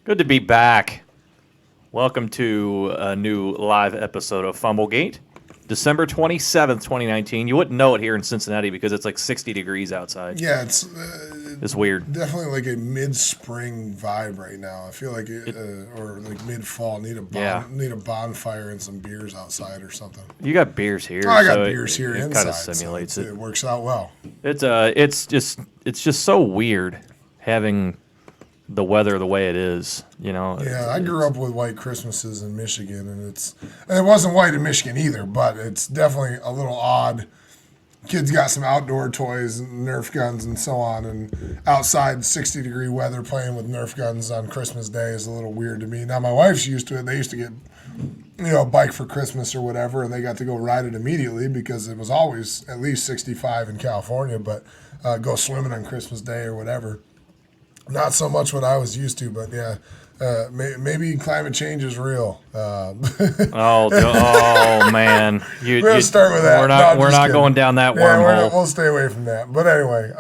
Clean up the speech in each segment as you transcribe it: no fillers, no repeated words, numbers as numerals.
Good to be back. Welcome to a new live episode of Fumblegate. December 27th, 2019. You wouldn't know it here in Cincinnati because it's like 60 degrees outside. Yeah, It's weird. definitely like a mid-spring vibe right now. I feel like or like mid-fall. Need a bonfire and some beers outside or something. You got beers here. I got beers here it inside. Kind of simulates it. It works out well. It's just so weird having the weather the way it is, you know. Yeah, I grew up with white Christmases in Michigan, and it wasn't white in Michigan either, but it's definitely a little odd. Kids got some outdoor toys, and Nerf guns, and so on, and outside 60-degree weather playing with Nerf guns on Christmas Day is a little weird to me. Now my wife's used to it. They used to get, a bike for Christmas or whatever, and they got to go ride it immediately because it was always at least 65 in California. But go swimming on Christmas Day or whatever. Not so much what I was used to, but yeah, maybe climate change is real. Oh man, We'll start with that. We're not going down that wormhole. We'll stay away from that. But anyway,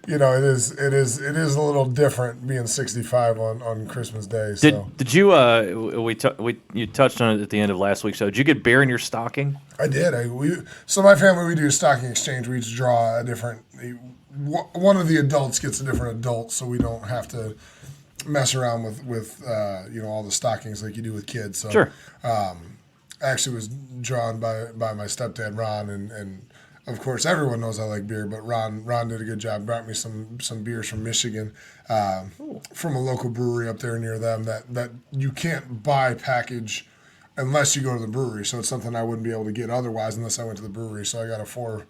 it is a little different being 65 on Christmas Day. So. Did you you touched on it at the end of last week's show? Did you get beer in your stocking? I did. So my family, we do a stocking exchange. We each draw a different. One of the adults gets a different adult, so we don't have to mess around with all the stockings like you do with kids. So, sure. Actually was drawn by my stepdad Ron, and of course everyone knows I like beer, but Ron did a good job. Brought me some beers from Michigan, from a local brewery up there near them that you can't buy package unless you go to the brewery. So it's something I wouldn't be able to get otherwise unless I went to the brewery. So I got a four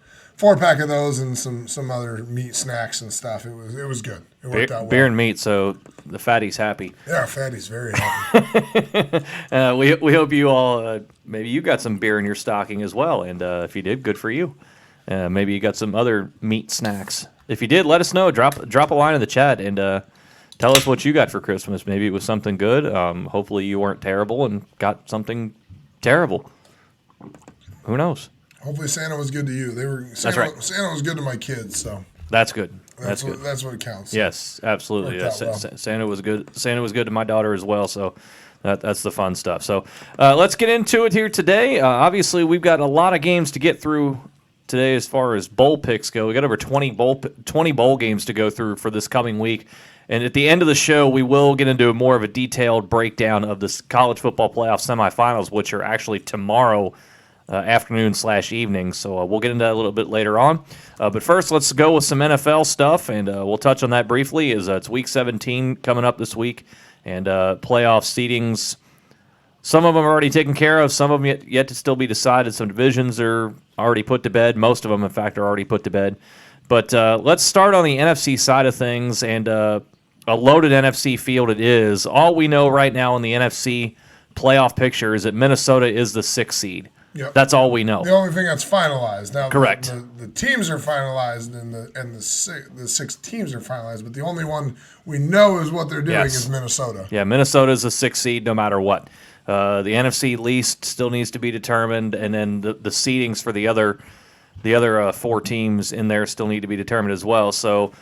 pack of those and some other meat snacks and stuff. It was good. It worked out well. Beer and meat, so the fatty's happy. Yeah, fatty's very happy. We hope you all maybe you got some beer in your stocking as well, and if you did, good for you. Maybe you got some other meat snacks. If you did, let us know. Drop a line in the chat and tell us what you got for Christmas. Maybe it was something good. Hopefully you weren't terrible and got something terrible. Who knows? Hopefully Santa was good to you. That's right. Santa was good to my kids, so that's good. That's what counts. Yes, absolutely. Yes. Well. Santa was good. Santa was good to my daughter as well. So that's the fun stuff. So let's get into it here today. Obviously, we've got a lot of games to get through today as far as bowl picks go. We got over 20 bowl games to go through for this coming week. And at the end of the show, we will get into more of a detailed breakdown of the college football playoff semifinals, which are actually tomorrow afternoon/evening. So we'll get into that a little bit later on. But first, let's go with some NFL stuff, and we'll touch on that briefly. It's Week 17 coming up this week, and playoff seedings. Some of them are already taken care of. Some of them yet to still be decided. Some divisions are already put to bed. Most of them, in fact, are already put to bed. But let's start on the NFC side of things, and a loaded NFC field it is. All we know right now in the NFC playoff picture is that Minnesota is the 6th seed. Yep. That's all we know. The only thing that's finalized now. Correct. The teams are finalized, and the 6 teams are finalized. But the only one we know is what they're doing is Minnesota. Yeah, Minnesota is a 6th seed no matter what. The NFC least still needs to be determined, and then the seedings for the other 4 teams in there still need to be determined as well. So,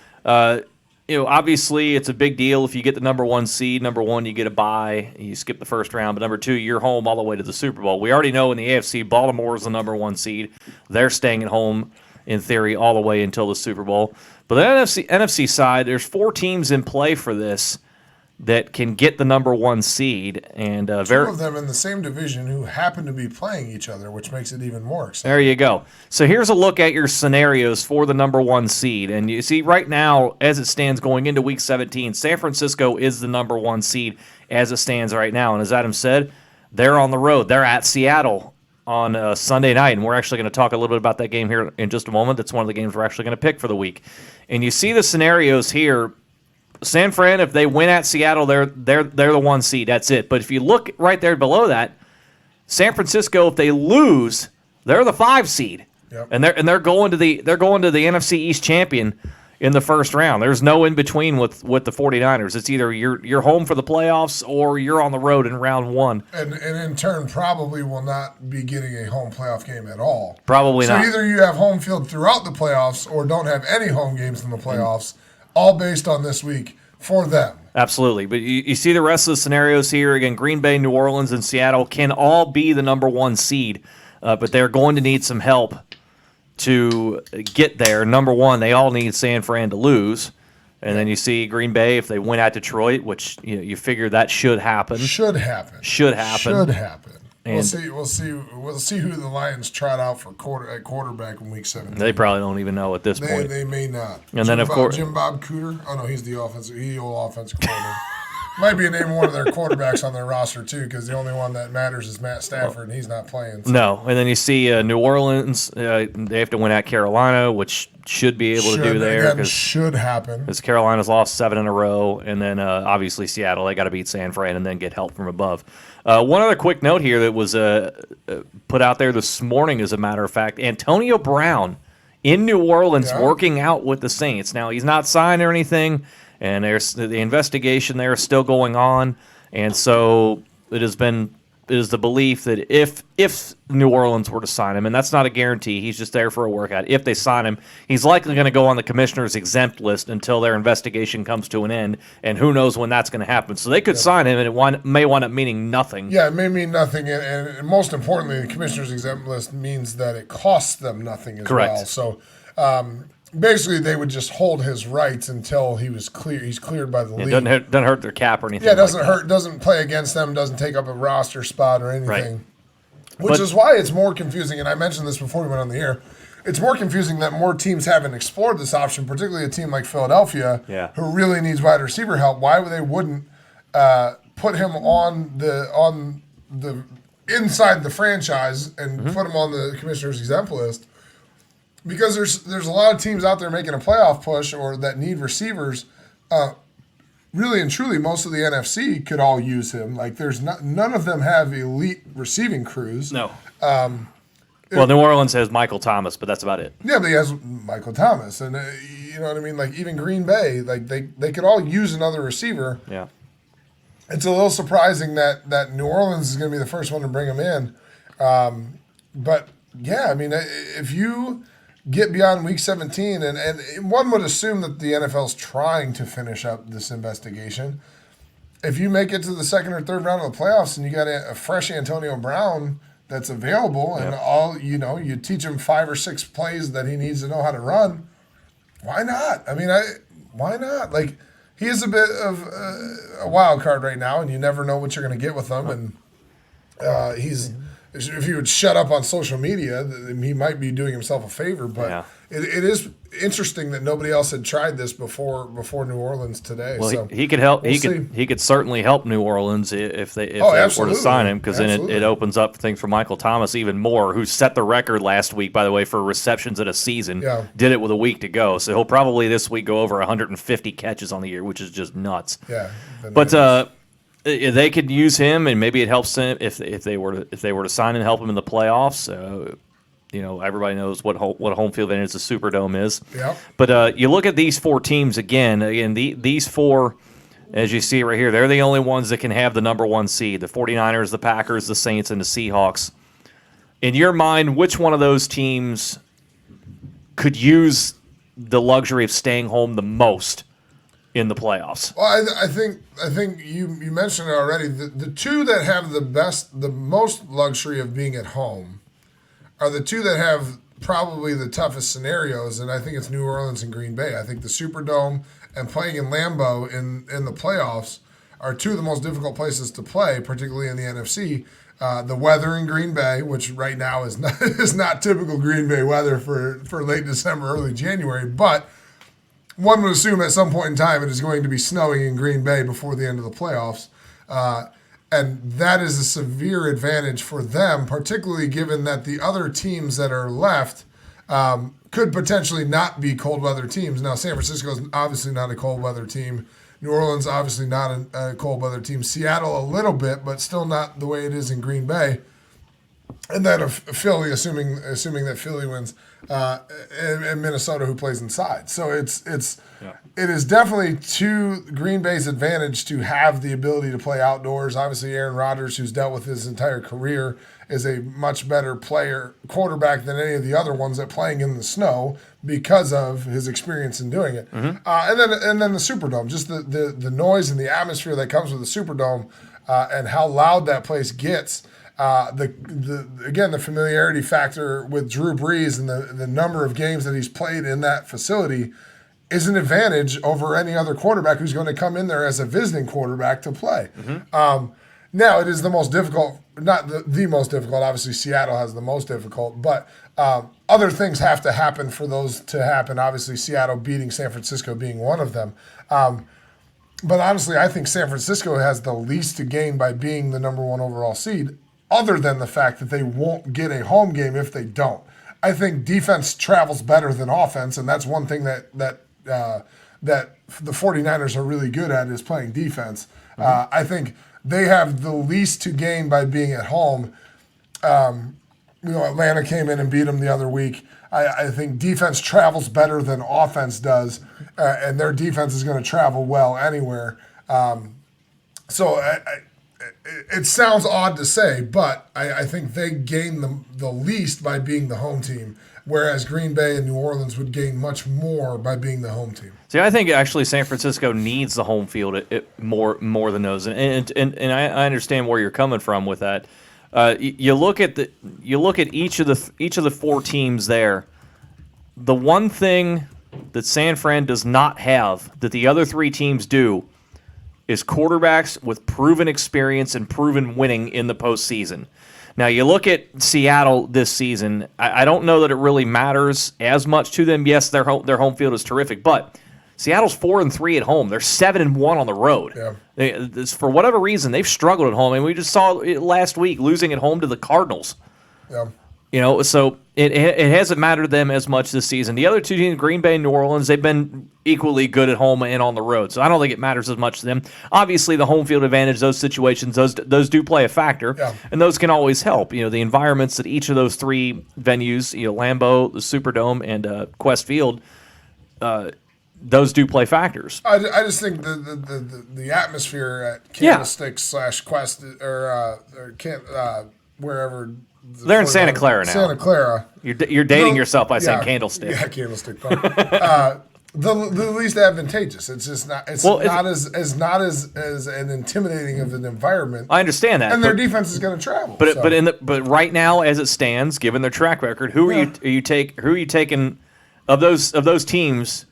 obviously it's a big deal if you get the number 1 seed. Number 1, you get a bye. You skip the first round. But number 2, you're home all the way to the Super Bowl. We already know in the AFC, Baltimore is the number 1 seed. They're staying at home, in theory, all the way until the Super Bowl. But the NFC side, there's 4 teams in play for this that can get the number 1 seed, and 2 of them in the same division who happen to be playing each other, which makes it even more exciting. There you go. So here's a look at your scenarios for the number 1 seed, and you see right now, as it stands going into Week 17, San Francisco is the number 1 seed as it stands right now, and as Adam said, they're on the road. They're at Seattle on Sunday night, and we're actually going to talk a little bit about that game here in just a moment. That's one of the games we're actually going to pick for the week. And you see the scenarios here. San Fran, if they win at Seattle, they're the 1 seed. That's it. But if you look right there below that, San Francisco, if they lose, they're the 5 seed. Yep. And they're going to the NFC East champion in the first round. There's no in between with the 49ers. It's either you're home for the playoffs or you're on the road in round 1. And in turn probably will not be getting a home playoff game at all. Probably not. So either you have home field throughout the playoffs or don't have any home games in the playoffs. All based on this week. for them. Absolutely. But you see the rest of the scenarios here. Again, Green Bay, New Orleans, and Seattle can all be the number one seed, but they're going to need some help to get there. Number one, they all need San Fran to lose. And then you see Green Bay, if they win at Detroit, which you figure that should happen. Should happen. And We'll see who the Lions trot out for quarterback in Week 17. They probably don't even know at this point. They may not. And then of course Jim Bob Cooter. Oh no, he's the offensive coordinator. Might be a name of one of their quarterbacks on their roster too, because the only one that matters is Matt Stafford, and he's not playing. So. No, and then you see New Orleans. They have to win at Carolina, which should be able to do there. Again, should happen. Because Carolina's lost 7 in a row, and then obviously Seattle, they got to beat San Fran and then get help from above. One other quick note here that was put out there this morning, as a matter of fact, Antonio Brown in New Orleans working out with the Saints. Now, he's not signed or anything, and there's the investigation there is still going on, and so it is the belief that if New Orleans were to sign him, and that's not a guarantee, he's just there for a workout. If they sign him, he's likely going to go on the commissioner's exempt list until their investigation comes to an end, and who knows when that's going to happen. So they could sign him, and it may wind up meaning nothing. Yeah, it may mean nothing, and most importantly, the commissioner's exempt list means that it costs them nothing as Correct. well. So basically, they would just hold his rights until he's cleared by the league. It doesn't hurt their cap or anything. Yeah, it doesn't hurt. Doesn't play against them. Doesn't take up a roster spot or anything. Right. Which is why it's more confusing. And I mentioned this before we went on the air. It's more confusing that more teams haven't explored this option, particularly a team like Philadelphia, who really needs wide receiver help. Why they wouldn't put him on the inside the franchise and put him on the commissioner's exempt list? Because there's a lot of teams out there making a playoff push or that need receivers. Really and truly, most of the NFC could all use him. Like none of them have elite receiving crews. No. Well, New Orleans has Michael Thomas, but that's about it. Yeah, but he has Michael Thomas, and you know what I mean. Like even Green Bay, like they could all use another receiver. Yeah. It's a little surprising that New Orleans is going to be the first one to bring him in. But yeah, I mean, if you get beyond Week 17, and one would assume that the NFL's trying to finish up this investigation. If you make it to the second or third round of the playoffs and you got a fresh Antonio Brown that's available and you teach him 5 or 6 plays that he needs to know how to run, why not? I mean, why not? Like, he is a bit of a wild card right now, and you never know what you're going to get with him, and if he would shut up on social media, he might be doing himself a favor. But it is interesting that nobody else had tried this before New Orleans today. Well, so he could help. He could certainly help New Orleans if they were to sign him, because then it opens up things for Michael Thomas even more, who set the record last week, by the way, for receptions in a season. Yeah. Did it with a week to go, so he'll probably this week go over 150 catches on the year, which is just nuts. Yeah, but they could use him, and maybe it helps them if they were to sign and help him in the playoffs. Everybody knows what a home field advantage the Superdome is. Yeah. But you look at these 4 teams again. These 4, as you see right here, they're the only ones that can have the number 1 seed: the 49ers, the Packers, the Saints, and the Seahawks. In your mind, which one of those teams could use the luxury of staying home the most in the playoffs? Well, I think you mentioned it already. The 2 that have the most luxury of being at home are the 2 that have probably the toughest scenarios, and I think it's New Orleans and Green Bay. I think the Superdome and playing in Lambeau in the playoffs are 2 of the most difficult places to play, particularly in the NFC. The weather in Green Bay, which right now is not typical Green Bay weather for late December, early January, but one would assume at some point in time it is going to be snowing in Green Bay before the end of the playoffs. And that is a severe advantage for them, particularly given that the other teams that are left could potentially not be cold weather teams. Now, San Francisco is obviously not a cold weather team. New Orleans obviously not a cold weather team. Seattle a little bit, but still not the way it is in Green Bay. And then Philly, assuming that Philly wins, and Minnesota, who plays inside. So it is definitely to Green Bay's advantage to have the ability to play outdoors. Obviously, Aaron Rodgers, who's dealt with his entire career, is a much better quarterback than any of the other ones that playing in the snow because of his experience in doing it. And then the Superdome, just the noise and the atmosphere that comes with the Superdome, and how loud that place gets. The familiarity factor with Drew Brees and the number of games that he's played in that facility is an advantage over any other quarterback who's going to come in there as a visiting quarterback to play. Now, it is the most difficult, not the most difficult. Obviously, Seattle has the most difficult, but other things have to happen for those to happen. Obviously, Seattle beating San Francisco being one of them. But honestly, I think San Francisco has the least to gain by being the number one overall seed, other than the fact that they won't get a home game if they don't. I think defense travels better than offense, and that's one thing that the 49ers are really good at is playing defense. I think they have the least to gain by being at home. Atlanta came in and beat them the other week. I think defense travels better than offense does, and their defense is going to travel well anywhere. It sounds odd to say, but I think they gain the least by being the home team, whereas Green Bay and New Orleans would gain much more by being the home team. See, I think actually San Francisco needs the home field more than those, and I understand where you're coming from with that. You look at each of the four teams there. The one thing that San Fran does not have that the other three teams do is quarterbacks with proven experience and proven winning in the postseason. Now, you look at Seattle this season, I don't know that it really matters as much to them. Yes, their home field is terrific, but Seattle's 4-3 at home. They're 7-1 on the road. Yeah. For whatever reason, they've struggled at home, and we just saw it last week losing at home to the Cardinals. Yeah. So it hasn't mattered to them as much this season. The other two teams, Green Bay and New Orleans, they've been equally good at home and on the road. So I don't think it matters as much to them. Obviously, the home field advantage, those situations, those do play a factor, and those can always help. The environments at each of those three venues, Lambeau, the Superdome, and Quest Field, those do play factors. I just think the atmosphere at Candlestick / Quest or wherever. They're in Santa Clara now. Santa Clara. You're dating yourself by saying Candlestick. Yeah, Candlestick. The least advantageous. It's just not. It's not as an intimidating of an environment. I understand that, and their defense is going to travel. But right now, as it stands, given their track record, who are you taking of those teams?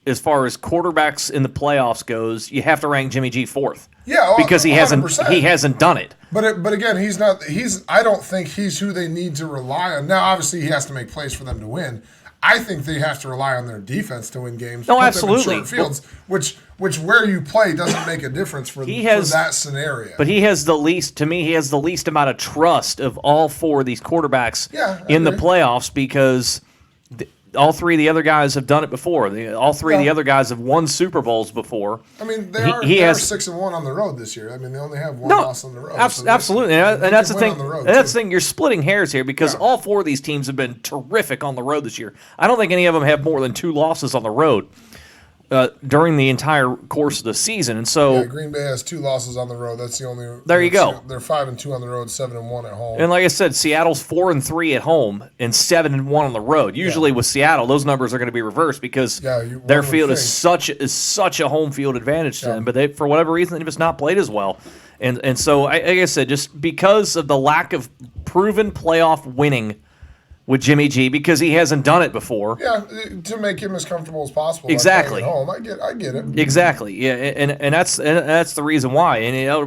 As far as quarterbacks in the playoffs goes, you have to rank Jimmy G fourth. Yeah, because he 100%. He hasn't done it. But again, he's not. I don't think he's who they need to rely on. Now, obviously, he has to make plays for them to win. I think they have to rely on their defense to win games. No, absolutely. Them in short fields, which where you play doesn't make a difference for that scenario. But he has the least. To me, he has the least amount of trust of all four of these quarterbacks in the playoffs because. All three of the other guys have done it before. All three of the other guys have won Super Bowls before. I mean, they are 6-1 on the road this year. I mean, they only have one loss on the road. Absolutely, and that's the thing. And that's the thing. You're splitting hairs here because all four of these teams have been terrific on the road this year. I don't think any of them have more than 2 losses on the road during the entire course of the season. And so Green Bay has 2 losses on the road. That's the only. There you go. They're 5-2 on the road, 7-1 at home. And like I said, Seattle's 4-3 at home and 7-1 on the road. Usually with Seattle, those numbers are going to be reversed because their field is such a home field advantage to them. But for whatever reason, they've just not played as well. And so, like I said, just because of the lack of proven playoff winning with Jimmy G, because he hasn't done it before. Yeah, to make him as comfortable as possible. Exactly. At home. I get it. Exactly. Yeah, and that's the reason why. And Elder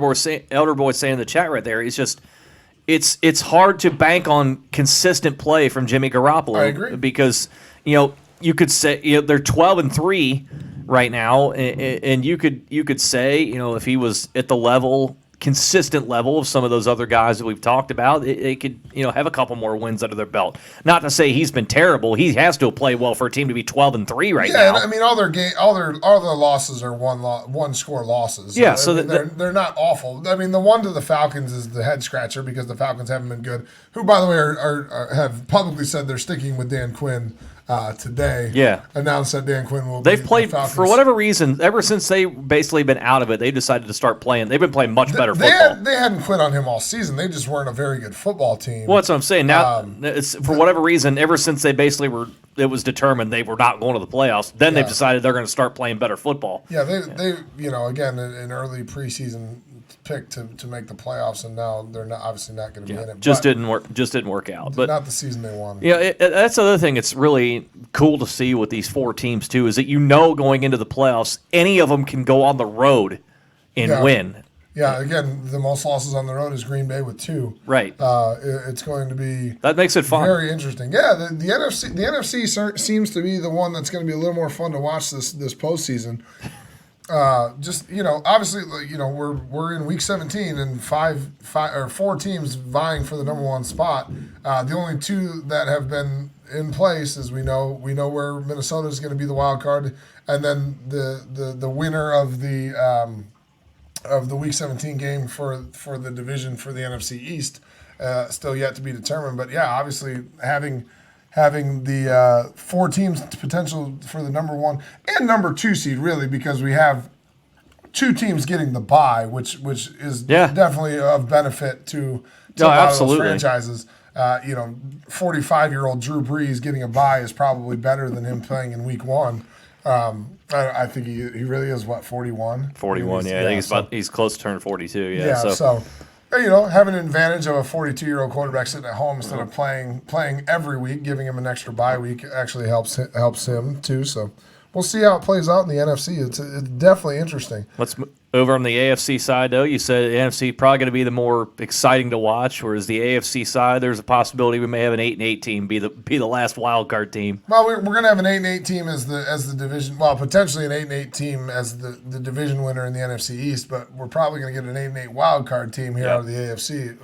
Boy saying in the chat right there, it's hard to bank on consistent play from Jimmy Garoppolo. I agree. Because you could say they're 12-3 right now, and you could say if he was at the level consistent level of some of those other guys that we've talked about, they could have a couple more wins under their belt. Not to say he's been terrible. He has to play well for a team to be 12-3 right now. Yeah, I mean all their losses are one score losses. Yeah, so they're not awful. I mean the one to the Falcons is the head scratcher because the Falcons haven't been good. Who, by the way, have publicly said they're sticking with Dan Quinn. Today, announced that Dan Quinn will. They've played for whatever reason ever since they basically been out of it. They decided to start playing. They've been playing much better football. They hadn't quit on him all season. They just weren't a very good football team. Well, that's what I'm saying. Now, it's for whatever reason, ever since they basically were, it was determined they were not going to the playoffs. Then they've decided they're going to start playing better football. Yeah, they again an early preseason pick to make the playoffs, and now they're obviously not going to be in it. Just didn't work out. But not the season they wanted. Yeah, that's the other thing. It's really cool to see with these 4 teams too. Is that going into the playoffs, any of them can go on the road and win. Yeah, again, the most losses on the road is Green Bay with 2. Right. It's going to be that makes it fun. Very interesting. Yeah, the NFC seems to be the one that's going to be a little more fun to watch this postseason. Obviously, we're in week 17 and 4 teams vying for the number 1 spot. The only 2 that have been in place is we know where Minnesota is going to be the wild card, and then the winner of the week 17 game for the division for the NFC East still yet to be determined. But yeah, obviously having the 4 teams potential for the number 1 and number 2 seed, really, because we have 2 teams getting the bye, which is definitely of benefit to a lot of those franchises. 45-year-old Drew Brees getting a bye is probably better than him playing in week 1. I think he really is 41. 41, I think he's close to turn 42. Yeah, so having an advantage of a 42-year-old quarterback sitting at home instead of playing every week, giving him an extra bye week actually helps him too. So we'll see how it plays out in the NFC. It's definitely interesting. Let's over on the AFC side, though. You said the NFC probably going to be the more exciting to watch, whereas the AFC side, there's a possibility we may have an 8-8 team be the last wild card team. Well, we're going to have an 8-8 team as the division. Well, potentially an 8-8 team as the division winner in the NFC East, but we're probably going to get an 8-8 wild card team here out of the AFC.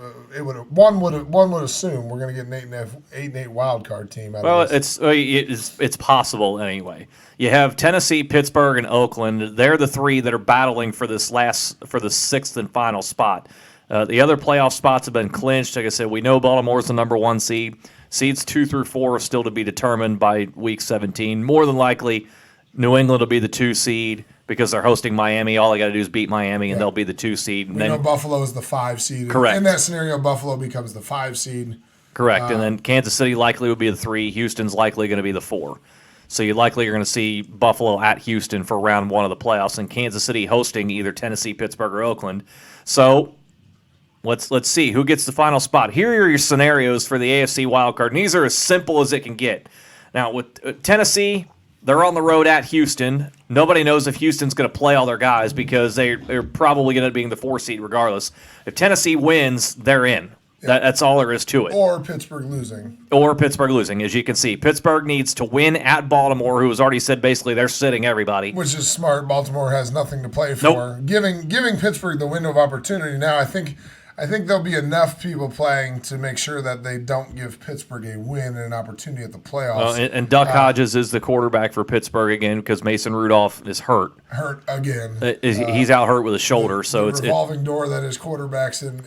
One would assume we're going to get an 8-8 wild card team. It's possible anyway. You have Tennessee, Pittsburgh, and Oakland. They're the 3 that are battling for the 6th and final spot. The other playoff spots have been clinched. Like I said, we know Baltimore's the number 1 seed. Seeds 2 through 4 are still to be determined by week 17. More than likely, New England will be the 2 seed because they're hosting Miami. All they got to do is beat Miami, and they'll be the 2 seed. We know Buffalo is the 5 seed. Correct. In that scenario, Buffalo becomes the 5 seed. Correct. And then Kansas City likely would be the 3. Houston's likely going to be the 4. So you likely are going to see Buffalo at Houston for round 1 of the playoffs, and Kansas City hosting either Tennessee, Pittsburgh, or Oakland. So let's see who gets the final spot. Here are your scenarios for the AFC wild card, and these are as simple as it can get. Now with Tennessee, they're on the road at Houston. Nobody knows if Houston's going to play all their guys because they're probably going to be being the 4 seed regardless. If Tennessee wins, they're in. That's all there is to it. Or Pittsburgh losing. As you can see. Pittsburgh needs to win at Baltimore, who has already said basically they're sitting everybody. Which is smart. Baltimore has nothing to play for. Nope. Giving Pittsburgh the window of opportunity. Now, I think there'll be enough people playing to make sure that they don't give Pittsburgh a win and an opportunity at the playoffs. And Duck Hodges is the quarterback for Pittsburgh again because Mason Rudolph is hurt. Hurt again. He's out hurt with a shoulder. The revolving door that is quarterbacks in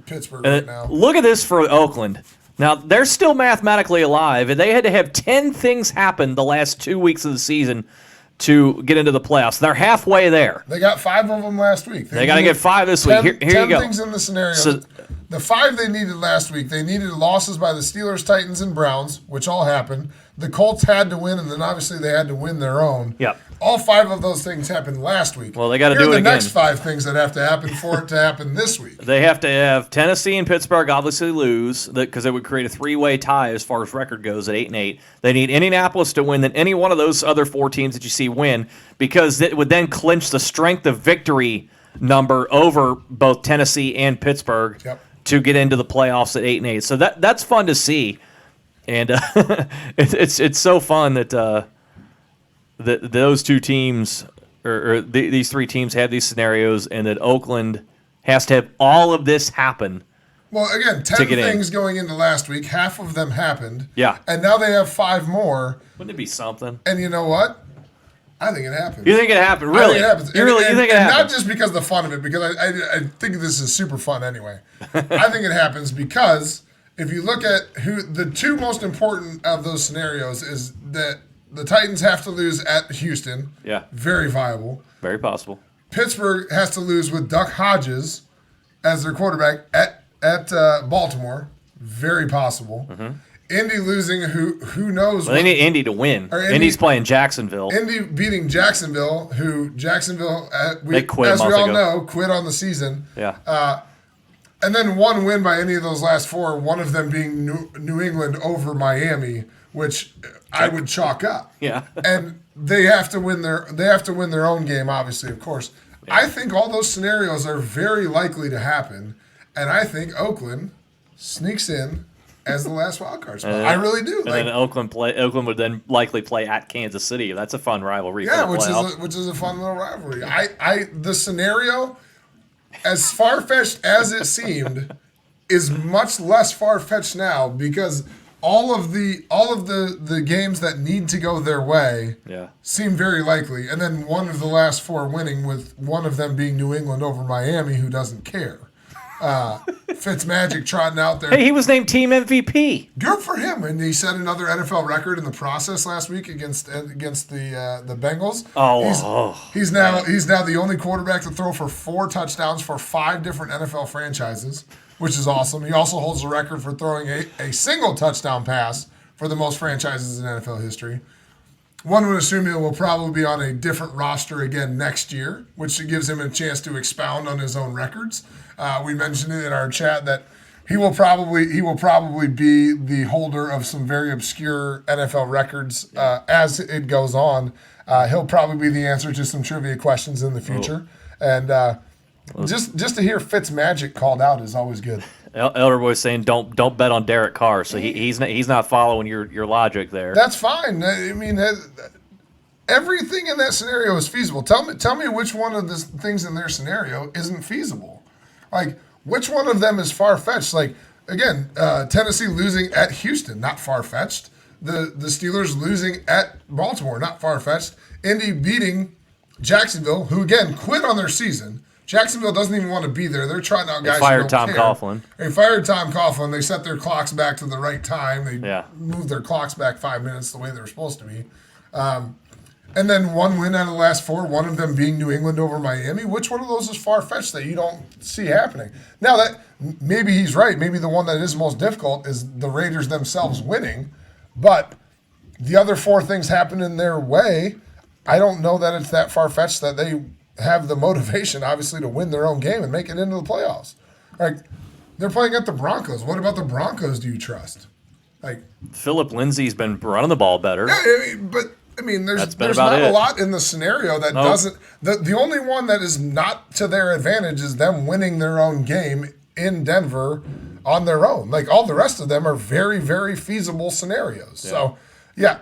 Pittsburgh right now. Look at this for Oakland. Now, they're still mathematically alive, and they had to have 10 things happen the last 2 weeks of the season to get into the playoffs. They're halfway there. They got 5 of them last week. They got to get 5 this week. Here you go. 10 things in the scenario. So, the 5 they needed last week, they needed losses by the Steelers, Titans, and Browns, which all happened. The Colts had to win, and then obviously they had to win their own. Yep. All 5 of those things happened last week. Well, they got to do it again. Here are the next 5 things that have to happen for it to happen this week. They have to have Tennessee and Pittsburgh obviously lose because it would create a 3-way tie as far as record goes at 8-8. They need Indianapolis to win, then any one of those other 4 teams that you see win because it would then clinch the strength of victory number over both Tennessee and Pittsburgh to get into the playoffs at 8-8. So that's fun to see, and it's so fun that those 2 teams or these 3 teams have these scenarios, and that Oakland has to have all of this happen. Well, again, 10 things going into last week. Half of them happened. Yeah. And now they have 5 more. Wouldn't it be something? And you know what? I think it happens. You think it happened? Really? I think it happens. You think it happens? Not just because of the fun of it, because I think this is super fun anyway. I think it happens because if you look at who the 2 most important of those scenarios is that the Titans have to lose at Houston. Yeah. Very viable. Very possible. Pittsburgh has to lose with Duck Hodges as their quarterback at Baltimore. Very possible. Mm-hmm. Indy losing, who knows? Well, they need Indy to win. Indy's playing Jacksonville. Indy beating Jacksonville, who Jacksonville, they quit as we all know, quit on the season. Yeah. And then 1 win by any of those last 4, one of them being New England over Miami, which I would chalk up. Yeah. And they have to win their own game, obviously, of course. Yeah. I think all those scenarios are very likely to happen, and I think Oakland sneaks in as the last wild card spot. I really do. And then Oakland would then likely play at Kansas City. That's a fun rivalry. Yeah, which is a fun little rivalry. The scenario, as far-fetched as it seemed, is much less far-fetched now because all of the games that need to go their way seem very likely. And then one of the last 4 winning, with one of them being New England over Miami, who doesn't care. Fitzmagic trotting out there. Hey, he was named team MVP. Good for him, and he set another NFL record in the process last week against the Bengals. He's now the only quarterback to throw for 4 touchdowns for 5 different NFL franchises, which is awesome. He also holds the record for throwing a single touchdown pass for the most franchises in NFL history. One would assume he will probably be on a different roster again next year, which gives him a chance to expound on his own records. We mentioned it in our chat that he will probably be the holder of some very obscure NFL records as it goes on. He'll probably be the answer to some trivia questions in the future. And just to hear Fitzmagic called out is always good. Elder Boy's saying don't bet on Derek Carr, so he's not following your logic there. That's fine. I mean, everything in that scenario is feasible. Tell me which one of the things in their scenario isn't feasible. Like, which one of them is far-fetched? Like, again, Tennessee losing at Houston, not far-fetched. The Steelers losing at Baltimore, not far-fetched. Indy beating Jacksonville, who, again, quit on their season. Jacksonville doesn't even want to be there. They're trotting out guys who don't care. They fired Tom Coughlin. They fired Tom Coughlin. They set their clocks back to the right time. They moved their clocks back 5 minutes the way they were supposed to be. And then 1 win out of the last 4, one of them being New England over Miami. Which one of those is far-fetched that you don't see happening? Now, that maybe he's right. Maybe the one that is most difficult is the Raiders themselves winning. But the other 4 things happen in their way. I don't know that it's that far-fetched that they have the motivation, obviously, to win their own game and make it into the playoffs. Like, they're playing at the Broncos. What about the Broncos do you trust? Like, Philip Lindsay's been running the ball better. Yeah, there's not a lot in the scenario that doesn't. The only one that is not to their advantage is them winning their own game in Denver on their own. Like, all the rest of them are very, very feasible scenarios. Yeah. So, yeah,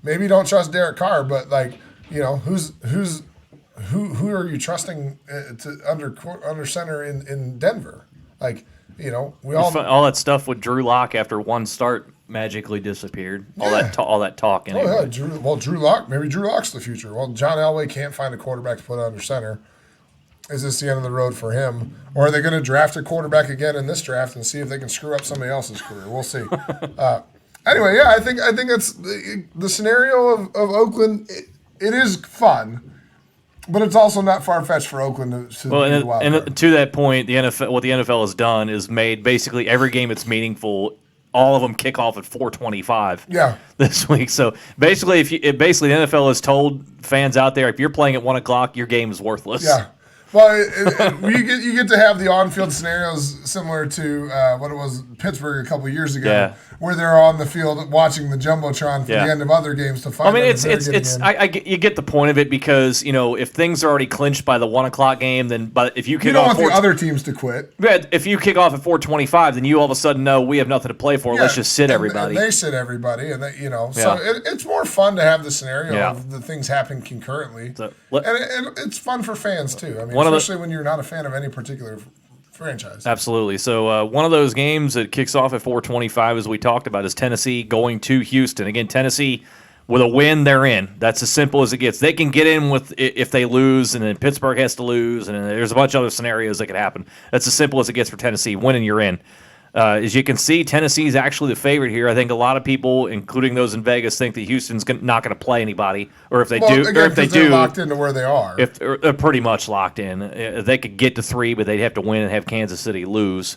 maybe don't trust Derek Carr, but, like, you know, who are you trusting to under center in Denver? Like, you know, all that stuff with Drew Lock after 1 start magically disappeared. All that talk. Anyway. Drew Lock. Maybe Drew Lock's the future. Well, John Elway can't find a quarterback to put under center. Is this the end of the road for him, or are they going to draft a quarterback again in this draft and see if they can screw up somebody else's career? We'll see. Anyway, yeah, I think it's the scenario of Oakland. It is fun. But it's also not far-fetched for Oakland to be the wild card. To that point, what the NFL has done is made basically every game that's meaningful, all of them kick off at 4:25 this week. So basically, the NFL has told fans out there, if you're playing at 1 o'clock, your game is worthless. Yeah. Well, you get to have the on-field scenarios similar to what it was Pittsburgh a couple of years ago, where they're on the field watching the jumbotron for the end of other games to find. I mean, you get the point of it because, you know, if things are already clinched by the 1 o'clock game, then if you don't want the other teams to quit. If you kick off at 4:25, then you all of a sudden know we have nothing to play for. Let's just sit everybody. And they sit everybody, and so it's more fun to have the scenario of the things happen concurrently, and it's fun for fans too. I mean. especially when you're not a fan of any particular franchise. Absolutely. So one of those games that kicks off at 4:25, as we talked about, is Tennessee going to Houston. Again, Tennessee, with a win, they're in. That's as simple as it gets. They can get in with if they lose, and then Pittsburgh has to lose, and then there's a bunch of other scenarios that could happen. That's as simple as it gets for Tennessee. Winning, you're in. As you can see, Tennessee is actually the favorite here. I think a lot of people, including those in Vegas, think that Houston's not going to play anybody, or if they do, again, or if they do, they're locked into where they are. if they're pretty much locked in. They could get to 3, but they'd have to win and have Kansas City lose,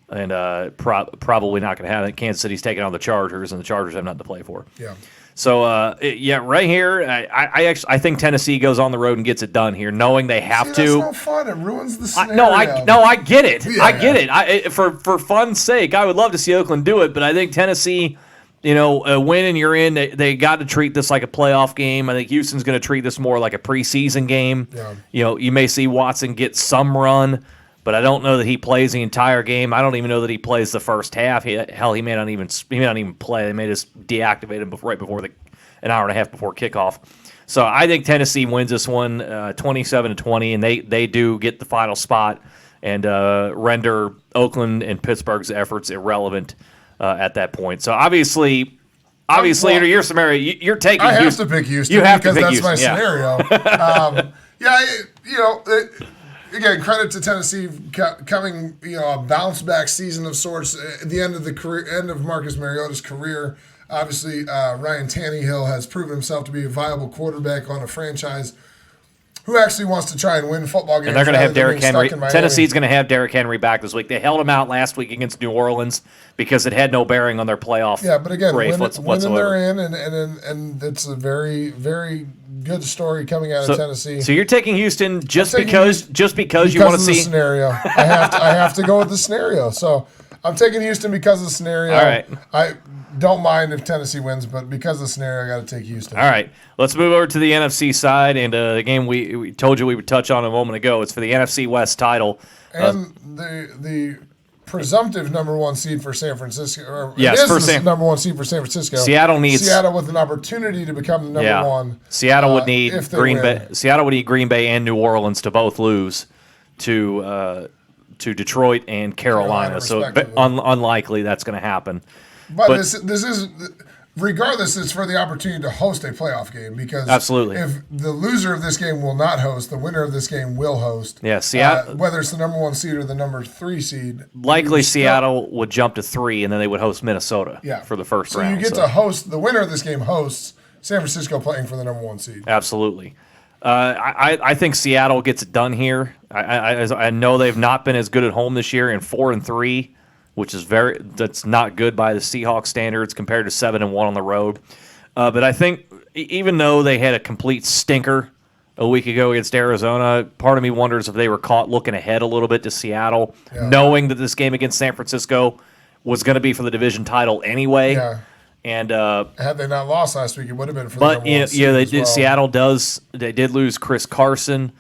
and probably not going to have it. Kansas City's taking on the Chargers, and the Chargers have nothing to play for. Yeah. So, right here, I think Tennessee goes on the road and gets it done here, knowing they have to. That's no fun. It ruins the scenario. I get it. Yeah. I get it. For fun's sake, I would love to see Oakland do it, but I think Tennessee, a win and you're in. They got to treat this like a playoff game. I think Houston's going to treat this more like a preseason game. Yeah. You may see Watson get some run, but I don't know that he plays the entire game. I don't even know that he plays the first half. He may not even play. They may just deactivate him right before an hour and a half before kickoff. So I think Tennessee wins this one 27-20, and they do get the final spot and render Oakland and Pittsburgh's efforts irrelevant at that point. So obviously, under your scenario, you're taking Houston. I have to pick Houston. You have to because pick that's Houston. my scenario. Again, credit to Tennessee coming, a bounce back season of sorts at the end of Marcus Mariota's career. Obviously, Ryan Tannehill has proven himself to be a viable quarterback on a franchise who actually wants to try and win football games. And they're going to have Derrick Henry. Tennessee's going to have Derrick Henry back this week. They held him out last week against New Orleans because it had no bearing on their playoff. Yeah, but again, winning they're in, and it's a very, very good story coming out of Tennessee. So you're taking Houston just because you want to see the scenario. I have to go with the scenario. So I'm taking Houston because of the scenario. All right. I don't mind if Tennessee wins, but because of the scenario, I got to take Houston. All right. Let's move over to the NFC side, and the game we told you we would touch on a moment ago. It's for the NFC West title. And the presumptive number one seed for San Francisco. Number one seed for San Francisco. Seattle with an opportunity to become the number one. Seattle would need Green Bay. Seattle would need Green Bay and New Orleans to both lose to Detroit and Carolina. So unlikely that's going to happen. But this is, regardless, it's for the opportunity to host a playoff game because absolutely, if the loser of this game will not host, the winner of this game will host. Yeah, Seattle, whether it's the number one seed or the number 3 seed. Likely Seattle would jump to 3, and then they would host Minnesota for the first round. So you get to host, the winner of this game hosts San Francisco playing for the number 1 seed. Absolutely. I think Seattle gets it done here. I know they've not been as good at home this year, in 4-3. Which is that's not good by the Seahawks standards compared to 7-1 on the road. But I think even though they had a complete stinker a week ago against Arizona, part of me wonders if they were caught looking ahead a little bit to Seattle, knowing that this game against San Francisco was going to be for the division title anyway. Yeah. And had they not lost last week, it would have been for the number one seed they as did. well. Seattle does. They did lose Chris Carson.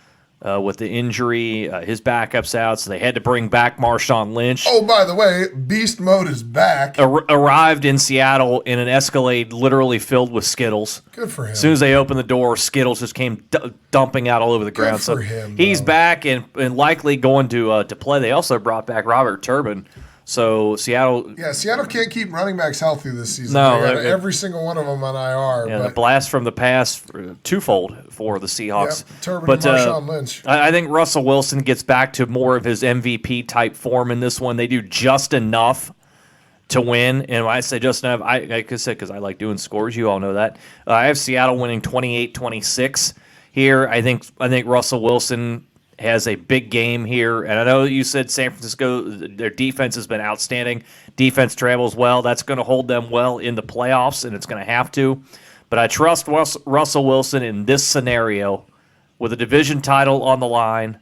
With the injury, his backup's out, so they had to bring back Marshawn Lynch. Oh, by the way, Beast Mode is back. Arrived in Seattle in an Escalade literally filled with Skittles. Good for him. As soon as they opened the door, Skittles just came dumping out all over the ground. Good for him, he's back and likely going to play. They also brought back Robert Turbin. So Seattle... Yeah, Seattle can't keep running backs healthy this season. No. They got every single one of them on IR. Yeah, the blast from the past, twofold for the Seahawks. Yep, Turbin and Marshawn Lynch. I think Russell Wilson gets back to more of his MVP-type form in this one. They do just enough to win. And when I say just enough, like I said, because I like doing scores. You all know that. I have Seattle winning 28-26 here. I think Russell Wilson has a big game here. And I know you said San Francisco, their defense has been outstanding. Defense travels well. That's going to hold them well in the playoffs, and it's going to have to. But I trust Russell Wilson in this scenario with a division title on the line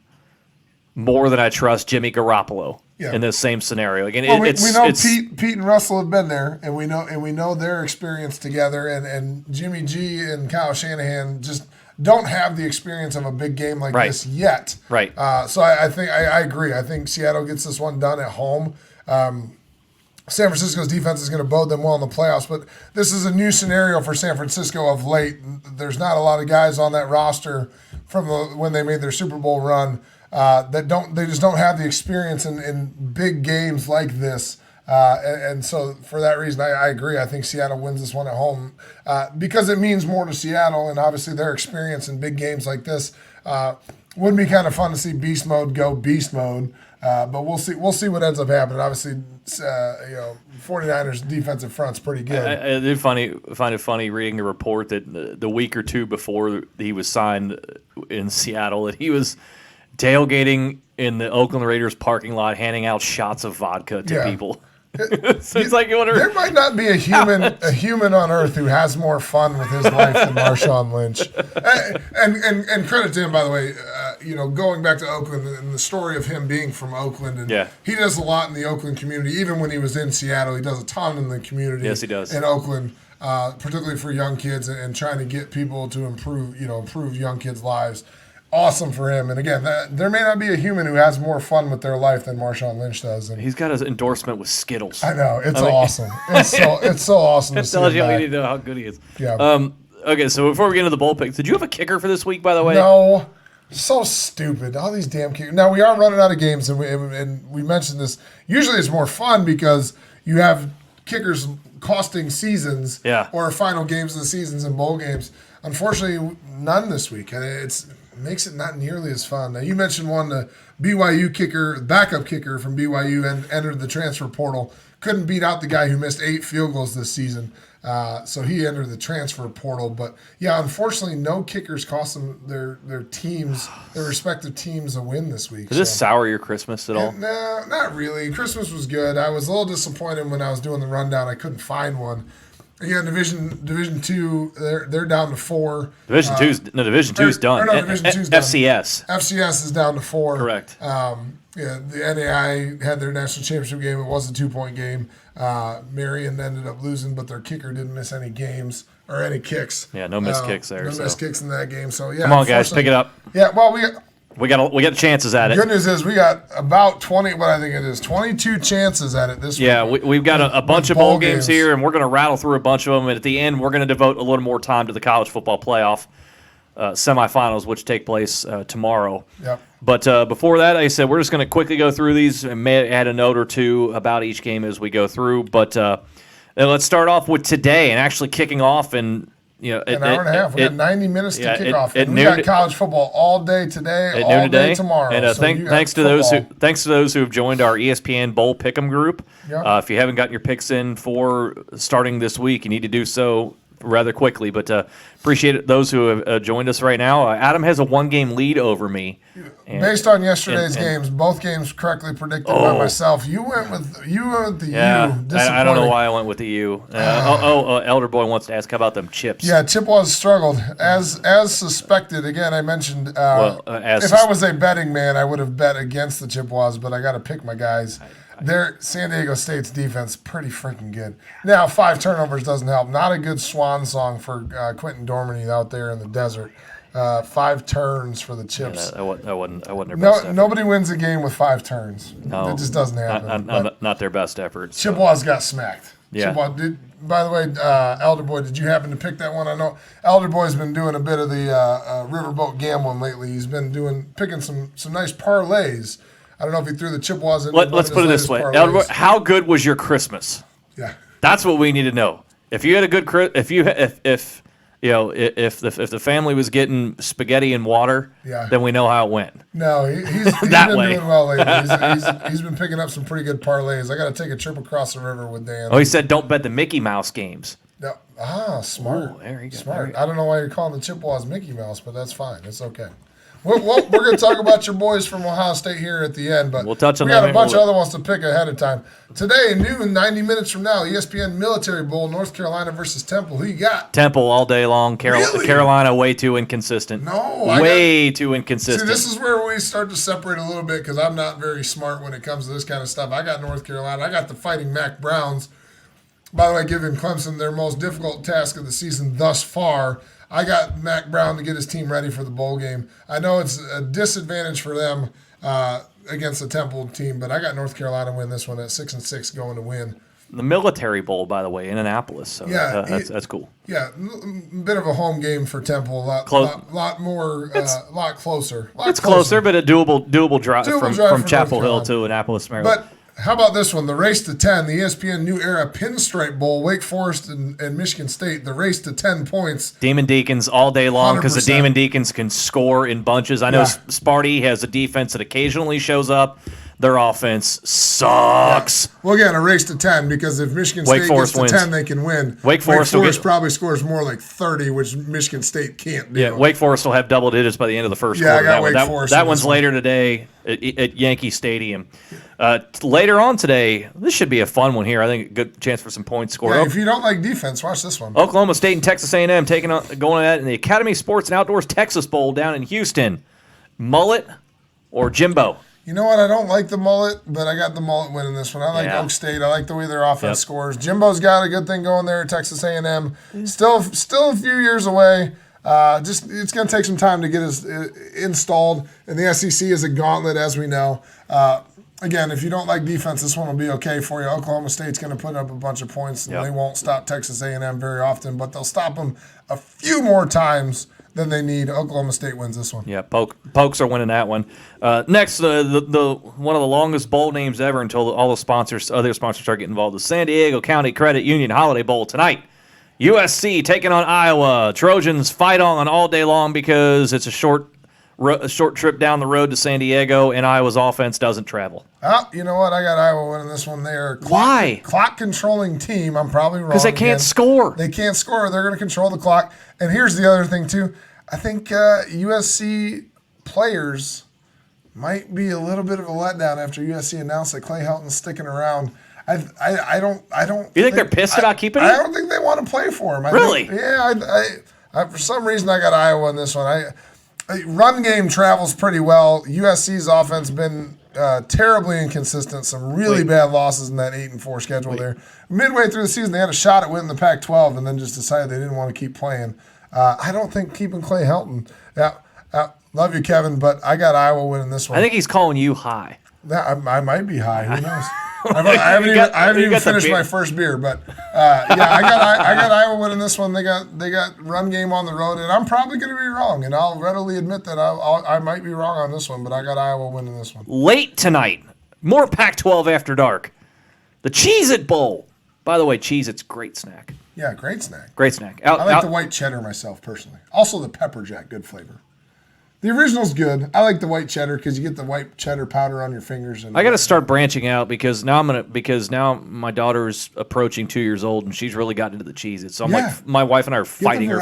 more than I trust Jimmy Garoppolo in this same scenario. Again, we know Pete and Russell have been there, and we know their experience together. And Jimmy G and Kyle Shanahan just don't have the experience of a big game like this yet. Right. So I think I agree. I think Seattle gets this one done at home. San Francisco's defense is going to bode them well in the playoffs, but this is a new scenario for San Francisco of late. There's not a lot of guys on that roster from when they made their Super Bowl run they just don't have the experience in big games like this. And so for that reason, I agree. I think Seattle wins this one at home because it means more to Seattle, and obviously their experience in big games like this would be kind of fun to see beast mode go beast mode. But we'll see. We'll see what ends up happening. Obviously, 49ers defensive front's pretty good. I did find it funny reading a report that the week or two before he was signed in Seattle that he was tailgating in the Oakland Raiders parking lot, handing out shots of vodka to people. So it's like you wonder, there might not be a human on earth who has more fun with his life than Marshawn Lynch. And credit to him, by the way. Going back to Oakland and the story of him being from Oakland, and he does a lot in the Oakland community. Even when he was in Seattle, he does a ton in the community. Yes, he does in Oakland, particularly for young kids and trying to get people to improve young kids' lives. Awesome for him. And again, there may not be a human who has more fun with their life than Marshawn Lynch does. And he's got his endorsement with Skittles. I know. It's awesome. It's so awesome to see. It tells you we need to know how good he is. Yeah. Okay, so before we get into the bowl picks, did you have a kicker for this week, by the way? No. So stupid. All these damn kickers. Now, we are running out of games, and we mentioned this. Usually it's more fun because you have kickers costing seasons or final games of the seasons and bowl games. Unfortunately, none this week. And it makes it not nearly as fun. Now, you mentioned one, the BYU kicker, backup kicker from BYU, and entered the transfer portal. Couldn't beat out the guy who missed 8 field goals this season. So he entered the transfer portal. But, yeah, unfortunately, no kickers cost them their teams, their respective teams, a win this week. Does this sour your Christmas at all? No, not really. Christmas was good. I was a little disappointed when I was doing the rundown. I couldn't find one. Again, Division 2, they're down to 4. Division 2's done. Division 2's done. FCS. FCS is down to 4. Correct. The NAI had their national championship game. It was a 2-point game. Marion ended up losing, but their kicker didn't miss any games or any kicks. Yeah, no missed kicks there. No missed kicks in that game. So yeah, come on, guys, pick it up. Yeah, well, we got chances at it. Good news is we got about 22 chances at it this week. Yeah, we've got a bunch of bowl games here, and we're going to rattle through a bunch of them. And at the end, we're going to devote a little more time to the college football playoff semifinals, which take place tomorrow. Yep. But before that, like I said, we're just going to quickly go through these and may add a note or two about each game as we go through. But let's start off with today and actually kicking off and. An hour and a half. We got 90 minutes to kick off. And we got college football all day today, all day tomorrow. And thanks to those who have joined our ESPN Bowl Pick'em group. Yep. If you haven't gotten your picks in for starting this week, you need to do so rather quickly. But appreciate those who have joined us right now. Adam has a 1-game lead over me. Based on yesterday's games, both games correctly predicted by myself. You went with the U. I don't know why I went with the U. Elder Boy wants to ask, how about them chips? Yeah, Chippewas struggled. As suspected, again, I mentioned if I was a betting man, I would have bet against the Chippewas, but I got to pick my guys. Their San Diego State's defense pretty freaking good. Now, 5 turnovers doesn't help. Not a good swan song for Quentin Dormany out there in the desert. 5 turns for the Chips. Yeah, I wasn't their best effort. Nobody wins a game with 5 turns. No, it just doesn't happen. Not their best efforts. Chippewas got smacked. Yeah. By the way, Elder Boy, did you happen to pick that one? I know Elder Boy's been doing a bit of the riverboat gambling lately. He's been picking some nice parlays. I don't know if he threw the Chippewas in. Let's put it this way, Elder Boy, how good was your Christmas? Yeah, that's what we need to know. If you had a good if the family was getting spaghetti and water, then we know how it went. No, he's been doing well lately. He's been picking up some pretty good parlays. I got to take a trip across the river with Dan. Oh, he said don't bet the Mickey Mouse games. No. Smart. Oh, there you go. Smart. I don't know why you're calling the Chippewas Mickey Mouse, but that's fine. It's okay. We're going to talk about your boys from Ohio State here at the end, but we'll touch on we got a bunch of other ones to pick ahead of time. Today, noon, 90 minutes from now, ESPN Military Bowl, North Carolina versus Temple. Who you got? Temple all day long. Really? Carolina way too inconsistent. No. Way too inconsistent. See, this is where we start to separate a little bit because I'm not very smart when it comes to this kind of stuff. I got North Carolina. I got the Fighting Mac Browns. By the way, giving Clemson their most difficult task of the season thus far. I got Mac Brown to get his team ready for the bowl game. I know it's a disadvantage for them against the Temple team, but I got North Carolina win this one at 6-6 going to win. the Military Bowl, by the way, in Annapolis. So that's cool. Yeah, bit of a home game for Temple. A lot closer. It's closer, but a doable drive from Chapel Hill to Annapolis, Maryland. But how about this one? The Race to 10, the ESPN New Era Pinstripe Bowl, Wake Forest and Michigan State. The race to 10 points. Demon Deacons all day long because the Demon Deacons can score in bunches. I know Sparty has a defense that occasionally shows up. Their offense sucks. Yeah. Well, again, a race to 10 because if Michigan State gets to 10, they can win. Wake Forest probably scores more like 30, which Michigan State can't do. Yeah, Wake Forest will have double digits by the end of the first quarter. I got Wake Forest. That one's later today at Yankee Stadium. Later on today, this should be a fun one here. I think a good chance for some points scored. Yeah, if you don't like defense, watch this one. Oklahoma State and Texas A&M going at it in the Academy Sports and Outdoors Texas Bowl down in Houston. Mullet or Jimbo? You know what? I don't like the mullet, but I got the mullet winning this one. I like Oak State. I like the way their offense scores. Jimbo's got a good thing going there at Texas A&M. Still a few years away. It's going to take some time to get us installed. And the SEC is a gauntlet, as we know. Again, if you don't like defense, this one will be okay for you. Oklahoma State's going to put up a bunch of points, and they won't stop Texas A&M very often, but they'll stop them a few more times than they need. Oklahoma State wins this one. Yeah, Pokes are winning that one. Next, the one of the longest bowl names ever until all the other sponsors start getting involved. The San Diego County Credit Union Holiday Bowl tonight. USC taking on Iowa. Trojans fight on all day long because it's a short trip down the road to San Diego, and Iowa's offense doesn't travel. Oh, you know what? I got Iowa winning this one there. Why? Clock-controlling team. I'm probably wrong. Because they can't score. They can't score. They're going to control the clock. And here's the other thing, too. I think USC players might be a little bit of a letdown after USC announced that Clay Helton's sticking around. I don't. You think they're pissed about keeping him? I don't think they want to play for him. Really? I for some reason I got Iowa in this one. Run game travels pretty well. USC's offense been terribly inconsistent. Some really bad losses in that 8-4 schedule there. Midway through the season, they had a shot at winning the Pac-12 and then just decided they didn't want to keep playing. I don't think keeping Clay Helton. Love you, Kevin, but I got Iowa winning this one. I think he's calling you high. I might be high. Who knows? I haven't even finished my first beer, but I got Iowa winning this one. They got run game on the road, and I'm probably going to be wrong, and I'll readily admit that I might be wrong on this one, but I got Iowa winning this one. Late tonight, more Pac-12 after dark. The Cheez-It Bowl. By the way, Cheez-It's great snack. Yeah, great snack. Great snack. I like the white cheddar myself personally. Also the pepper jack, good flavor. The original's good. I like the white cheddar because you get the white cheddar powder on your fingers. And I got to start branching out because now my daughter is approaching 2 years old and she's really gotten into the Cheez-Its. So I'm like, my wife and I are fighting her.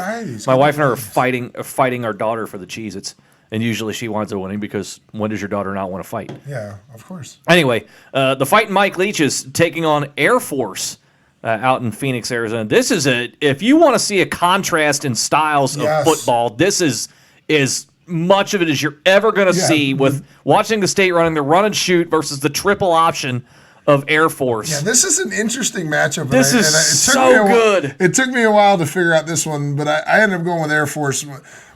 My wife and I are fighting our daughter for the Cheez-Its. And usually she winds up winning because when does your daughter not want to fight? Yeah, of course. Anyway, the Fighting Mike Leach is taking on Air Force out in Phoenix, Arizona. This is if you want to see a contrast in styles of football, this is much of it as you're ever going to see with Washington State running the run and shoot versus the triple option of Air Force. Yeah, this is an interesting matchup. This is so good. It took me a while to figure out this one, but I ended up going with Air Force.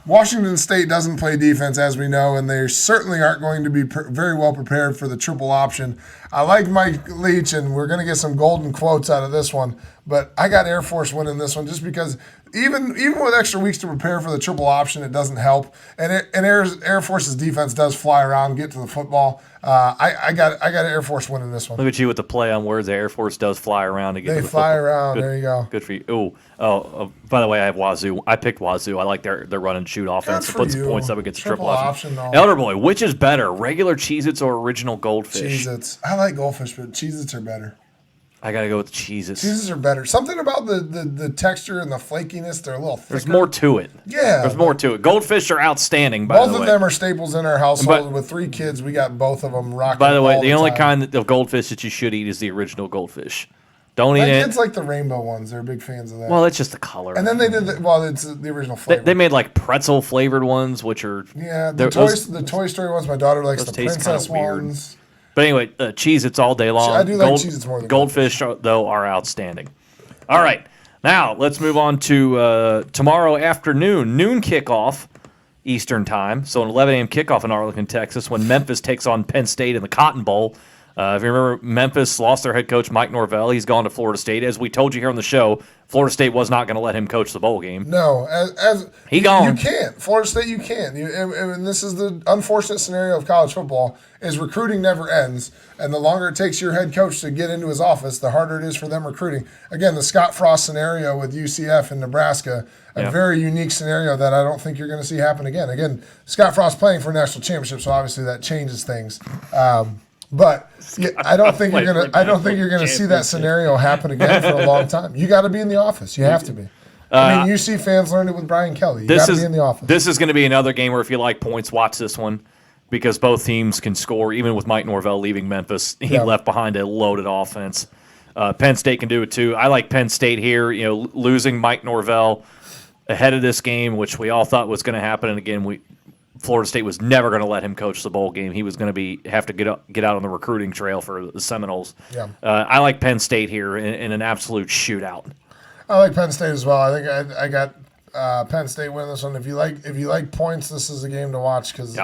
Washington State doesn't play defense, as we know, and they certainly aren't going to be very well prepared for the triple option. I like Mike Leach, and we're going to get some golden quotes out of this one, but I got Air Force winning this one just because even with extra weeks to prepare for the triple option, it doesn't help. And Air Force's defense does fly around, get to the football. I got Air Force winning this one. Look at you with the play on words. The Air Force does fly around to get to the football. They fly around. Good, there you go. Good for you. By the way, I have Wazoo. I picked Wazoo. I like their run and shoot offense. It puts points up against triple option. Elder Boy, which is better, regular Cheez-Its or original Goldfish? Cheez-Its. I like Goldfish, but Cheez-Its are better. I got to go with the Cheez-Its. Cheez-Its are better. Something about the texture and the flakiness, they're a little thicker. There's more to it. Yeah. There's more to it. Goldfish are outstanding, by the way. Both of them are staples in our household. With 3 kids, we got both of them rocking. By the way, the only kind of goldfish that you should eat is the original Goldfish. Don't eat it. Kids like the rainbow ones. They're big fans of that. Well, it's just the color. And then they did it's the original flavor. They made like pretzel flavored ones, which are the Toy Story ones. My daughter likes the princess ones. But anyway, Cheez-Its all day long. I do like Cheez-Its more than Goldfish, though, are outstanding. All right. Now, let's move on to tomorrow afternoon, noon kickoff, Eastern time. So an 11 a.m. kickoff in Arlington, Texas, when Memphis takes on Penn State in the Cotton Bowl. If you remember, Memphis lost their head coach, Mike Norvell. He's gone to Florida State. As we told you here on the show, Florida State was not going to let him coach the bowl game. No, as he gone. You can't. Florida State, you can't. And this is the unfortunate scenario of college football, is recruiting never ends. And the longer it takes your head coach to get into his office, the harder it is for them recruiting. Again, the Scott Frost scenario with UCF in Nebraska, a very unique scenario that I don't think you're going to see happen again. Again, Scott Frost playing for a national championship, so obviously that changes things. But I don't think you're gonna. I don't think you're gonna see that scenario happen again for a long time. You got to be in the office. You have to be. I mean, UC fans learned it with Brian Kelly. You got to be in the office. This is going to be another game where if you like points, watch this one because both teams can score. Even with Mike Norvell leaving Memphis, he left behind a loaded offense. Penn State can do it too. I like Penn State here. You know, losing Mike Norvell ahead of this game, which we all thought was going to happen, and again Florida State was never going to let him coach the bowl game. He was going to have to get out on the recruiting trail for the Seminoles. Yeah. I like Penn State here in an absolute shootout. I like Penn State as well. I think I got Penn State winning this one. If you like points, this is a game to watch because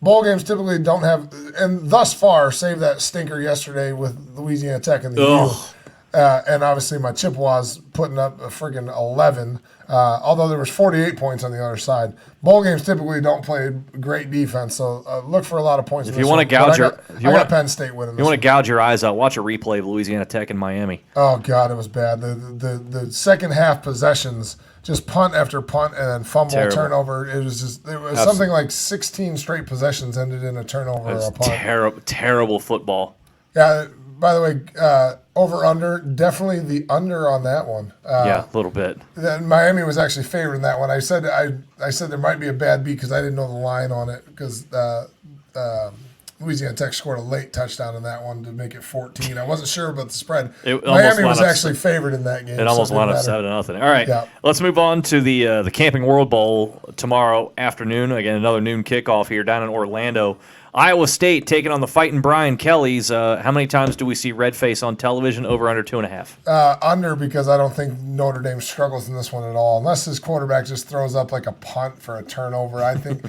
bowl games typically don't have, and thus far, save that stinker yesterday with Louisiana Tech and the U. And obviously my Chippewas putting up a friggin' 11, although there was 48 points on the other side. Bowl games typically don't play great defense, so look for a lot of points. If you want to gouge I got Penn State winning. You want to gouge your eyes out, watch a replay of Louisiana Tech and Miami. Oh God, it was bad. The second half possessions, just punt after punt and then fumble, turnover. It was something like 16 straight possessions ended in a turnover or a punt. Terrible football. Yeah. By the way, over-under, definitely the under on that one. Yeah, a little bit. Miami was actually favored in that one. I said there might be a bad beat because I didn't know the line on it because Louisiana Tech scored a late touchdown in that one to make it 14. I wasn't sure about the spread. Miami was actually favored in that game. It almost wound up 7-0. All right, let's move on to the Camping World Bowl tomorrow afternoon. Again, another noon kickoff here down in Orlando. Iowa State taking on the fighting Brian Kelly's. How many times do we see Redface on television? Over under 2.5? Under, because I don't think Notre Dame struggles in this one at all, unless his quarterback just throws up like a punt for a turnover. I think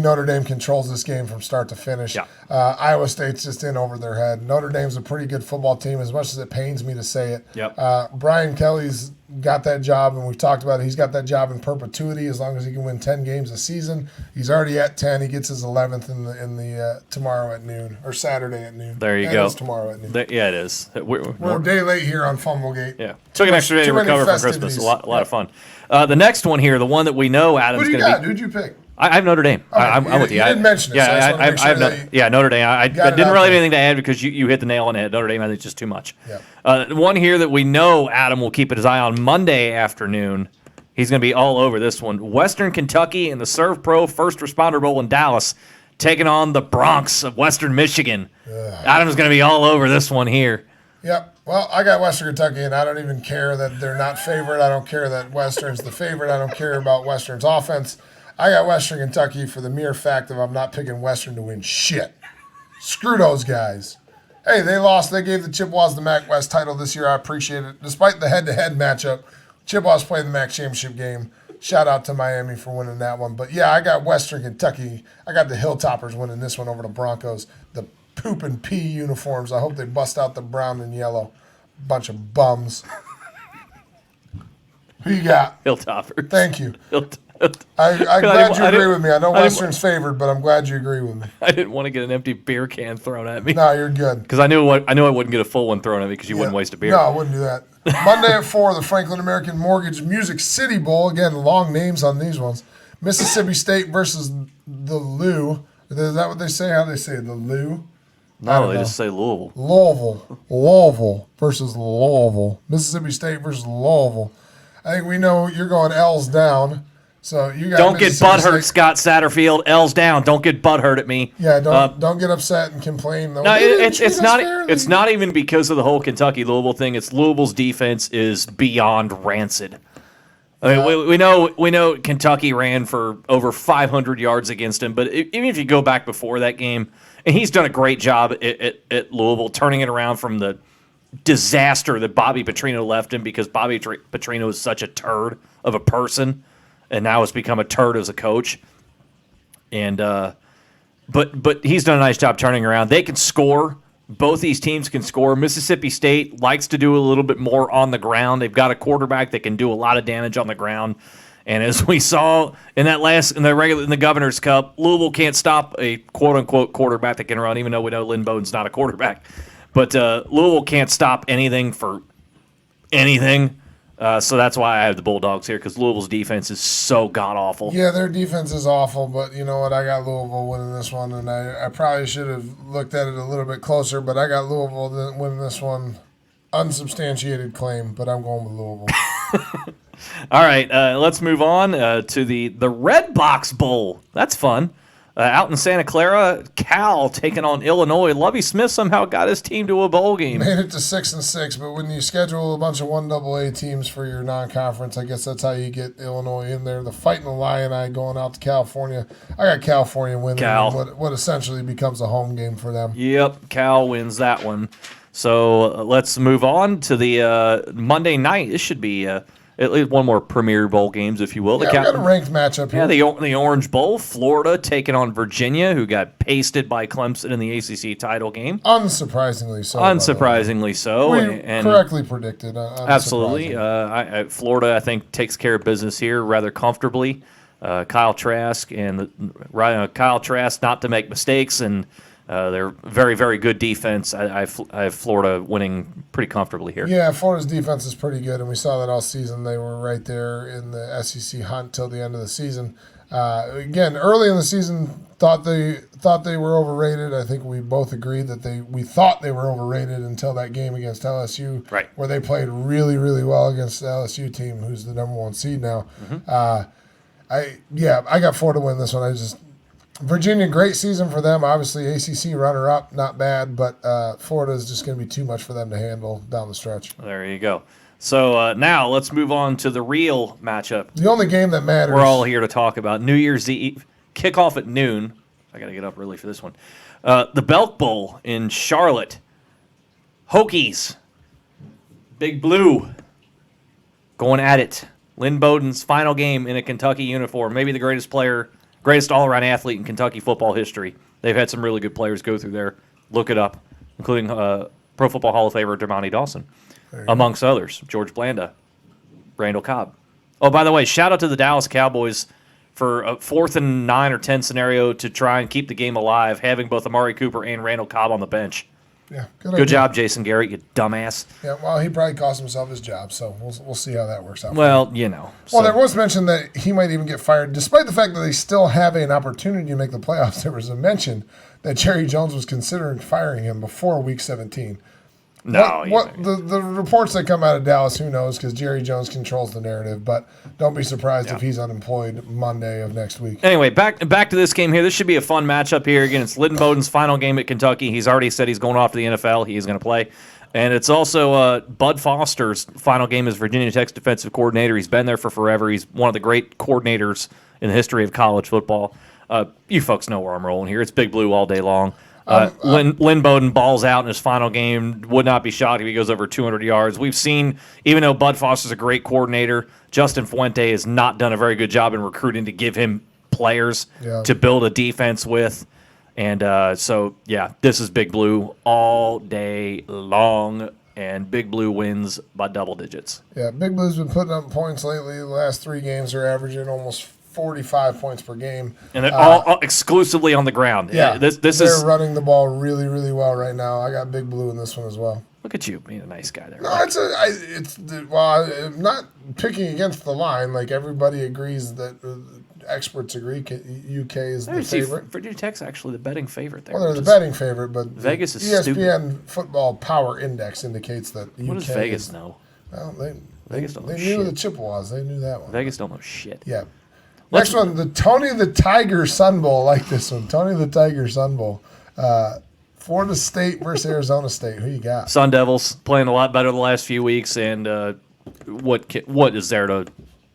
Notre Dame controls this game from start to finish. Yeah. Iowa State's just in over their head. Notre Dame's a pretty good football team, as much as it pains me to say it. Yep. Brian Kelly's got that job, and we've talked about it. He's got that job in perpetuity as long as he can win 10 games a season. He's already at 10. He gets his 11th in the tomorrow at noon, or Saturday at noon. There you go. It's tomorrow at noon. Yeah, it is. We're a day late here on Fumblegate. Yeah. Took an extra day to recover from Christmas. A lot of fun. The next one here, the one that we know Adam's going to be. Who'd you pick? I have Notre Dame. Okay, I'm with you. You didn't mention it. Yeah, so I have Notre Dame. I didn't really have anything to add because you hit the nail on the head. Notre Dame, I think, is just too much. Yeah. One here that we know Adam will keep his eye on Monday afternoon. He's going to be all over this one. Western Kentucky and the Serve Pro First Responder Bowl in Dallas taking on the Bronx of Western Michigan. Adam's going to be all over this one here. Yep. Well, I got Western Kentucky, and I don't even care that they're not favored. I don't care that Western's the favorite. I don't care about Western's offense. I got Western Kentucky for the mere fact of I'm not picking Western to win shit. Screw those guys. Hey, they lost. They gave the Chippewas the MAC West title this year. I appreciate it. Despite the head-to-head matchup, Chippewas played the MAC championship game. Shout out to Miami for winning that one. But, yeah, I got Western Kentucky. I got the Hilltoppers winning this one over the Broncos. The poop and pee uniforms. I hope they bust out the brown and yellow. Bunch of bums. Who you got? Hilltoppers. Thank you. I'm glad you agree with me. I know Western's favored, but I'm glad you agree with me. I didn't want to get an empty beer can thrown at me. No, you're good. Because I knew I wouldn't get a full one thrown at me because you wouldn't waste a beer. No, I wouldn't do that. Monday at 4, the Franklin American Mortgage Music City Bowl. Again, long names on these ones. Mississippi State versus the Lou. Is that what they say? How do they say it? The Lou? No, they just say Louisville. Louisville versus Louisville. Mississippi State versus Louisville. I think we know you're going L's down. So you got don't get butthurt, Scott Satterfield. L's down. Don't get butthurt at me. Yeah, don't get upset and complain. No, it's not even because of the whole Kentucky Louisville thing. It's Louisville's defense is beyond rancid. I mean, we know Kentucky ran for over 500 yards against him, but even if you go back before that game, and he's done a great job at Louisville turning it around from the disaster that Bobby Petrino left him because Bobby Petrino is such a turd of a person. And now has become a turd as a coach. And but he's done a nice job turning around. They can score. Both these teams can score. Mississippi State likes to do a little bit more on the ground. They've got a quarterback that can do a lot of damage on the ground. And as we saw in the Governor's Cup, Louisville can't stop a quote unquote quarterback that can run, even though we know Lynn Bowden's not a quarterback. But Louisville can't stop anything for anything. So that's why I have the Bulldogs here, because Louisville's defense is so god-awful. Yeah, their defense is awful, but you know what? I got Louisville winning this one, and I probably should have looked at it a little bit closer, but I got Louisville winning this one. Unsubstantiated claim, but I'm going with Louisville. All right, let's move on to the Red Box Bowl. That's fun. Out in Santa Clara, Cal taking on Illinois. Lovie Smith somehow got his team to a bowl game. Made it to 6-6, but when you schedule a bunch of 1AA teams for your non-conference, I guess that's how you get Illinois in there. The Fighting Illini going out to California. I got California winning what essentially becomes a home game for them. Yep, Cal wins that one. So let's move on to the Monday night. This should be at least one more Premier Bowl games, if you will. Yeah, we got a ranked matchup here. Yeah, the Orange Bowl, Florida taking on Virginia, who got pasted by Clemson in the ACC title game. Unsurprisingly so. Unsurprisingly so. We correctly predicted. Absolutely. Florida, I think, takes care of business here rather comfortably. Kyle Trask, not to make mistakes, and they're very, very good defense. I have Florida winning pretty comfortably here. Yeah, Florida's defense is pretty good, and we saw that all season. They were right there in the SEC hunt till the end of the season. Again, early in the season, thought they were overrated. I think we both agreed that we thought they were overrated until that game against LSU, right, where they played really, really well against the LSU team, who's the number 1 seed now. Mm-hmm. I got Florida win this one. Virginia, great season for them. Obviously, ACC runner-up, not bad, but Florida is just going to be too much for them to handle down the stretch. There you go. So now let's move on to the real matchup. The only game that matters. We're all here to talk about New Year's Eve, kickoff at noon. I got to get up early for this one. The Belk Bowl in Charlotte. Hokies, Big Blue, going at it. Lynn Bowden's final game in a Kentucky uniform. Maybe the greatest all-around athlete in Kentucky football history. They've had some really good players go through there. Look it up, including Pro Football Hall of Famer Dermontti Dawson, amongst others. George Blanda, Randall Cobb. Oh, by the way, shout out to the Dallas Cowboys for a 4th and 9 or 10 scenario to try and keep the game alive, having both Amari Cooper and Randall Cobb on the bench. Yeah, good job, Jason Garrett, you dumbass. Yeah, well, he probably cost himself his job, so we'll see how that works out. Well, you know. Well, there was mention that he might even get fired, despite the fact that they still have an opportunity to make the playoffs. There was a mention that Jerry Jones was considering firing him before Week 17. No. The reports that come out of Dallas, who knows, because Jerry Jones controls the narrative, but don't be surprised if he's unemployed Monday of next week. Anyway, back to this game here. This should be a fun matchup here. Again, it's Lynn Bowden's final game at Kentucky. He's already said he's going off to the NFL. He is going to play. And it's also Bud Foster's final game as Virginia Tech's defensive coordinator. He's been there for forever. He's one of the great coordinators in the history of college football. You folks know where I'm rolling here. It's Big Blue all day long. Lynn Bowden balls out in his final game. Would not be shocked if he goes over 200 yards. We've seen, even though Bud Foster's a great coordinator, Justin Fuente has not done a very good job in recruiting to give him players to build a defense with. And this is Big Blue all day long, and Big Blue wins by double digits. Yeah, Big Blue's been putting up points lately. The last 3 games are averaging almost 45 points per game. And they're all exclusively on the ground. Yeah, they're running the ball really, really well right now. I got Big Blue in this one as well. Look at you being a nice guy there. No, I'm not picking against the line. Like, everybody agrees that experts agree UK is the favorite. Virginia Tech's actually the betting favorite there. Well, they're the betting favorite, but Vegas is ESPN stupid. Football Power Index indicates that UK. What does Vegas know? Well, Vegas don't know they knew shit. the Chippewas. They knew that one. Vegas don't know shit. Yeah. Next one, the Tony the Tiger Sun Bowl. I like this one. Tony the Tiger Sun Bowl. Florida State versus Arizona State. Who you got? Sun Devils playing a lot better the last few weeks. And what is there to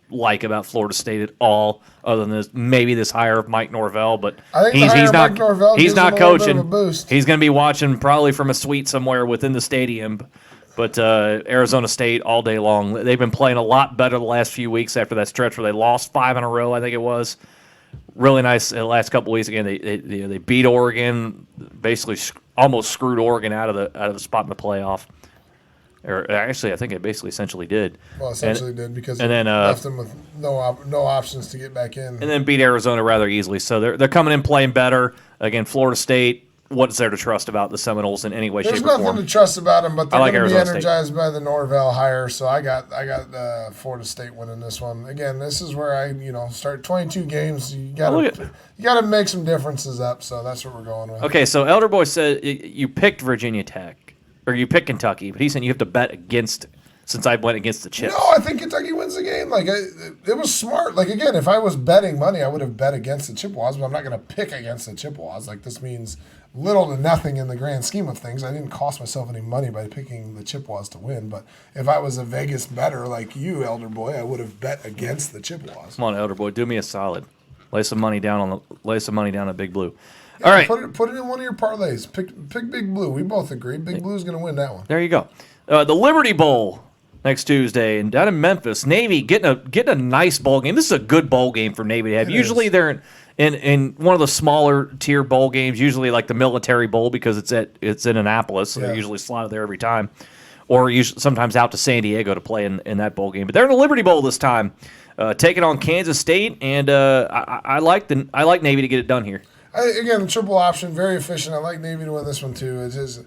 like about Florida State at all, other than this hire of Mike Norvell? But I think he's not coaching. He's going to be watching probably from a suite somewhere within the stadium. But Arizona State all day long. They've been playing a lot better the last few weeks after that stretch where they lost 5 in a row, I think it was. Really nice the last couple weeks. Again, they beat Oregon, basically almost screwed Oregon out of the spot in the playoff. Or actually, I think it basically essentially did. Well, essentially did because and it then, left them with no options to get back in. And then beat Arizona rather easily. So they're coming in playing better. Again, Florida State, what's there to trust about the Seminoles in any way, shape, or form? There's nothing to trust about them, but they're like going to be Arizona energized by the Norvell hire. So I got Florida State winning this one. Again, this is where I start 22 games. You got to make some differences up. So that's what we're going with. Okay, so Elder Boy said you picked Virginia Tech. Or you pick Kentucky, but he said you have to bet against. Since I went against the chips. No, I think Kentucky wins the game. Like it was smart. Like again, if I was betting money, I would have bet against the Chippewas, but I'm not going to pick against the Chippewas. Like this means little to nothing in the grand scheme of things. I didn't cost myself any money by picking the Chippewas to win. But if I was a Vegas bettor like you, Elder Boy, I would have bet against the Chippewas. Come on, Elder Boy, do me a solid. Lay some money down at Big Blue. All right, put it in one of your parlays. Pick Big Blue. We both agree. Big Blue's going to win that one. There you go. The Liberty Bowl next Tuesday, and down in Memphis, Navy getting a nice bowl game. This is a good bowl game for Navy to have. Usually they're in one of the smaller tier bowl games. Usually like the Military Bowl because it's in Annapolis, so they're usually slotted there every time, or sometimes out to San Diego to play in that bowl game. But they're in the Liberty Bowl this time, taking on Kansas State, and I like Navy to get it done here. Again, triple option, very efficient. I like Navy to win this one too. It is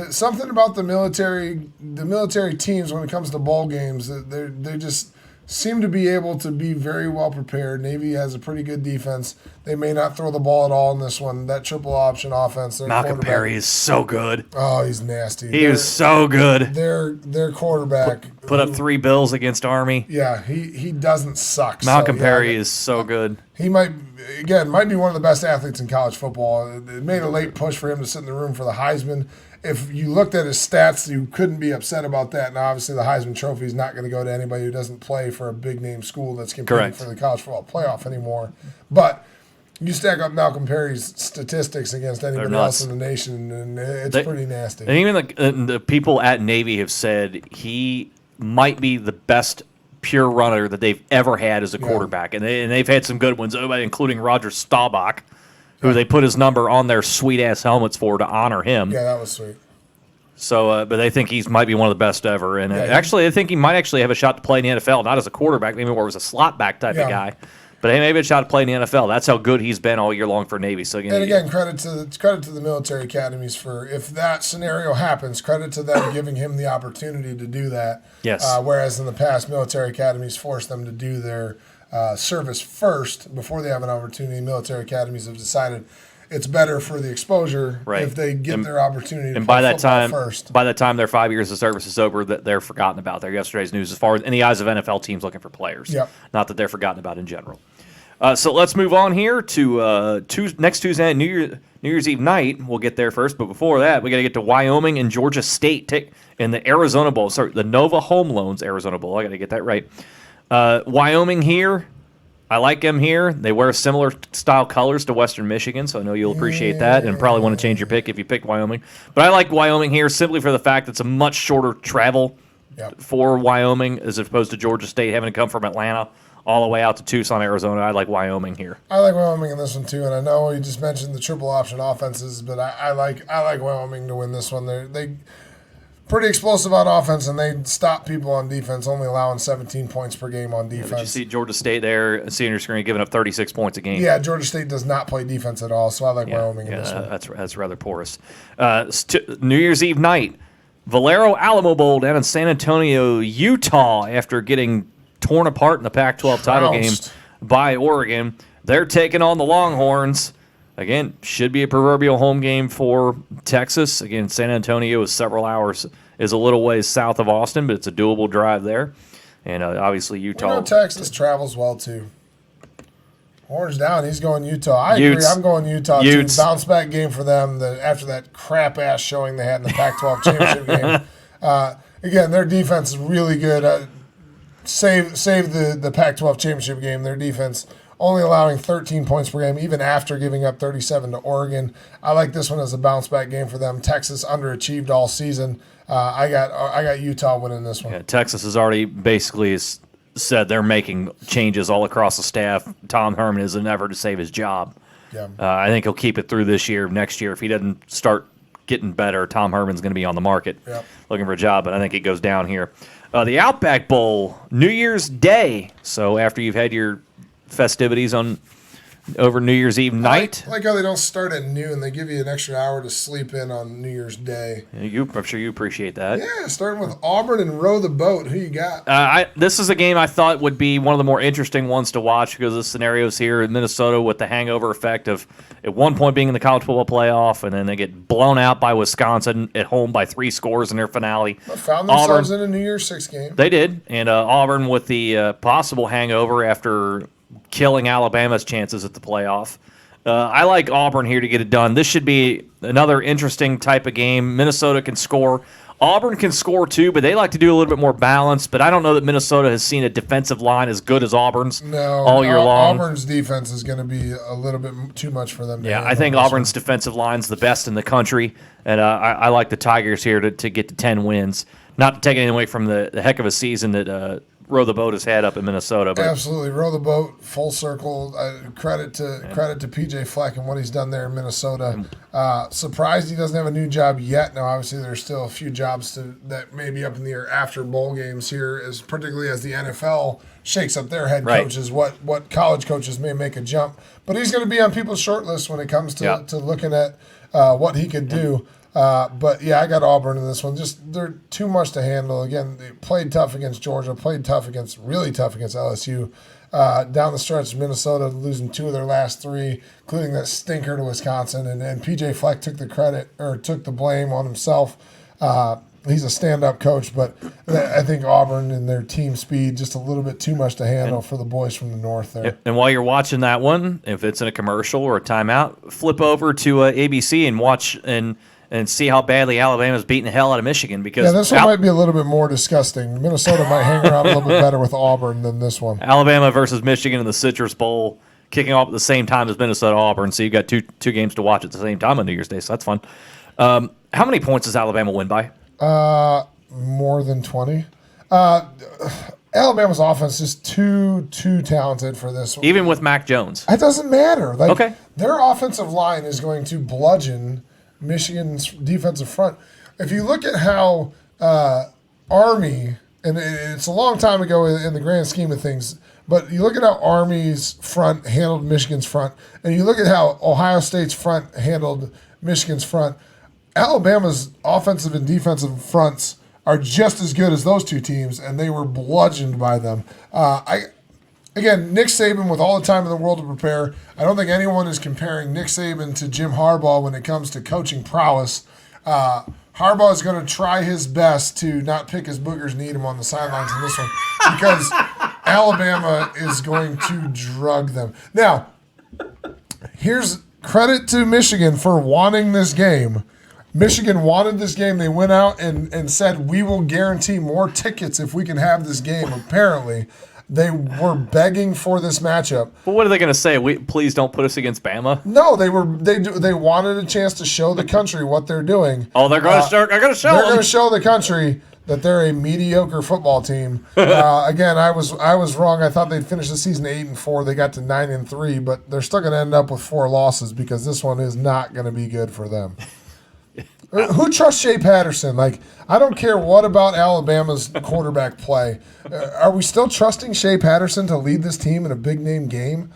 something about the military teams when it comes to bowl games. They just seem to be able to be very well prepared. Navy has a pretty good defense. They may not throw the ball at all in this one. That triple option offense. Malcolm Perry is so good. Oh, he's nasty. He was so good. Their quarterback put up 3 bills against Army. Yeah, he doesn't suck. Malcolm Perry is so good. He might be one of the best athletes in college football. It made a late push for him to sit in the room for the Heisman. If you looked at his stats, you couldn't be upset about that. Now, obviously, the Heisman Trophy is not going to go to anybody who doesn't play for a big-name school that's competing for the college football playoff anymore. But you stack up Malcolm Perry's statistics against anybody else in the nation, and it's pretty nasty. And even the people at Navy have said he might be the best pure runner that they've ever had as a quarterback. And they've had some good ones, including Roger Staubach, who they put his number on their sweet-ass helmets for to honor him. Yeah, that was sweet. So, but they think he might be one of the best ever. And actually, I think he might actually have a shot to play in the NFL, not as a quarterback, maybe more as a slot back type of guy. But hey, maybe a shot to play in the NFL. That's how good he's been all year long for Navy. So again, credit to the military academies for if that scenario happens. Credit to them giving him the opportunity to do that. Yes. Whereas in the past, military academies forced them to do their service first before they have an opportunity. Military academies have decided it's better for the exposure if they get their opportunity to play football first. By the time their 5 years of service is over, that they're forgotten about. They're yesterday's news as far as in the eyes of NFL teams looking for players. Yep. Not that they're forgotten about in general. So let's move on here to next Tuesday, New Year's Eve night. We'll get there first, but before that, we got to get to Wyoming and Georgia State in the Arizona Bowl. Sorry, the Nova Home Loans Arizona Bowl. I got to get that right. Wyoming here. I like them here. They wear similar style colors to Western Michigan, so I know you'll appreciate that and probably want to change your pick if you pick Wyoming. But I like Wyoming here simply for the fact it's a much shorter travel for Wyoming as opposed to Georgia State having to come from Atlanta all the way out to Tucson, Arizona. I like Wyoming here. I like Wyoming in this one too, and I know you just mentioned the triple option offenses, but I like Wyoming to win this one. They pretty explosive on offense, and they stop people on defense, only allowing 17 points per game on defense. Did you see Georgia State there, see on your screen, giving up 36 points a game? Yeah, Georgia State does not play defense at all, so I like Wyoming in this one. That's rather porous. New Year's Eve night, Valero Alamo Bowl down in San Antonio, Utah, after getting torn apart in the Pac-12 title game by Oregon. They're taking on the Longhorns. Again, should be a proverbial home game for Texas. Again, San Antonio is several hours, is a little ways south of Austin, but it's a doable drive there. And obviously Utah. You know, Texas travels well too. Horns down, he's going Utah. I agree. I'm going Utah too. Bounce back game for them after that crap ass showing they had in the Pac-12 championship game. Again, their defense is really good. Save the Pac-12 championship game. Their defense only allowing 13 points per game, even after giving up 37 to Oregon. I like this one as a bounce back game for them. Texas underachieved all season. I got Utah winning this one. Yeah, Texas has already basically said they're making changes all across the staff. Tom Herman is an effort to save his job. Yeah. I think he'll keep it through this year. Next year, if he doesn't start getting better. Tom Herman's going to be on the market Yep. looking for a job, but I think it goes down here. The Outback Bowl, New Year's Day. So after you've had your festivities over New Year's Eve night. I like how they don't start at noon. They give you an extra hour to sleep in on New Year's Day. I'm sure you appreciate that. Yeah, starting with Auburn and row the boat. Who you got? This is a game I thought would be one of the more interesting ones to watch because the scenarios here in Minnesota with the hangover effect of at one point being in the college football playoff, and then they get blown out by Wisconsin at home by 3 scores in their finale. They found themselves in a New Year's Six game. They did, and Auburn with the possible hangover after killing Alabama's chances at the playoff. I like Auburn here to get it done. This should be another interesting type of game. Minnesota can score. Auburn can score too, but they like to do a little bit more balance. But I don't know that Minnesota has seen a defensive line as good as Auburn's all year long. Auburn's defense is going to be a little bit too much for them. Yeah, I think Auburn's defensive line's the best in the country, and I like the Tigers here to get to 10 wins. Not to take anything away from the heck of a season that Row the Boat has had up in Minnesota. But absolutely, row the boat, full circle. Credit to PJ Fleck and what he's done there in Minnesota. Surprised he doesn't have a new job yet. Now, obviously, there's still a few jobs that may be up in the air after bowl games here, particularly as the NFL shakes up their head coaches. What college coaches may make a jump, but he's going to be on people's short list when it comes to looking at what he could do. But yeah, I got Auburn in this one. Just they're too much to handle. Again, they played tough against Georgia, really tough against LSU. Down the stretch, Minnesota losing 2 of their last 3, including that stinker to Wisconsin. And PJ Fleck took the blame on himself. He's a stand-up coach, but I think Auburn and their team speed just a little bit too much to handle for the boys from the north there. And while you're watching that one, if it's in a commercial or a timeout, flip over to ABC and watch and see how badly Alabama's beating the hell out of Michigan. Because this one might be a little bit more disgusting. Minnesota might hang around a little bit better with Auburn than this one. Alabama versus Michigan in the Citrus Bowl, kicking off at the same time as Minnesota-Auburn. So you've got two games to watch at the same time on New Year's Day, so that's fun. How many points does Alabama win by? More than 20. Alabama's offense is too talented for this one. Even with Mac Jones. It doesn't matter. Okay. Their offensive line is going to bludgeon Michigan's defensive front. If you look at how Army, and it's a long time ago in the grand scheme of things, but you look at how Army's front handled Michigan's front, and you look at how Ohio State's front handled Michigan's front, Alabama's offensive and defensive fronts are just as good as those two teams, and they were bludgeoned by them. Again, Nick Saban, with all the time in the world to prepare, I don't think anyone is comparing Nick Saban to Jim Harbaugh when it comes to coaching prowess. Harbaugh is going to try his best to not pick his boogers and eat them on the sidelines in this one because Alabama is going to drug them. Now, here's credit to Michigan for wanting this game. Michigan wanted this game. They went out and said, we will guarantee more tickets if we can have this game, apparently. They were begging for this matchup. But what are they going to say? Please don't put us against Bama. No, they wanted a chance to show the country what they're doing. Oh, they're going to start. They're going to show. They're going to show the country that they're a mediocre football team. Again, I was wrong. I thought they'd finish the season 8-4. They got to 9-3, but they're still going to end up with 4 losses because this one is not going to be good for them. Who trusts Shea Patterson? I don't care what about Alabama's quarterback play. Are we still trusting Shea Patterson to lead this team in a big-name game?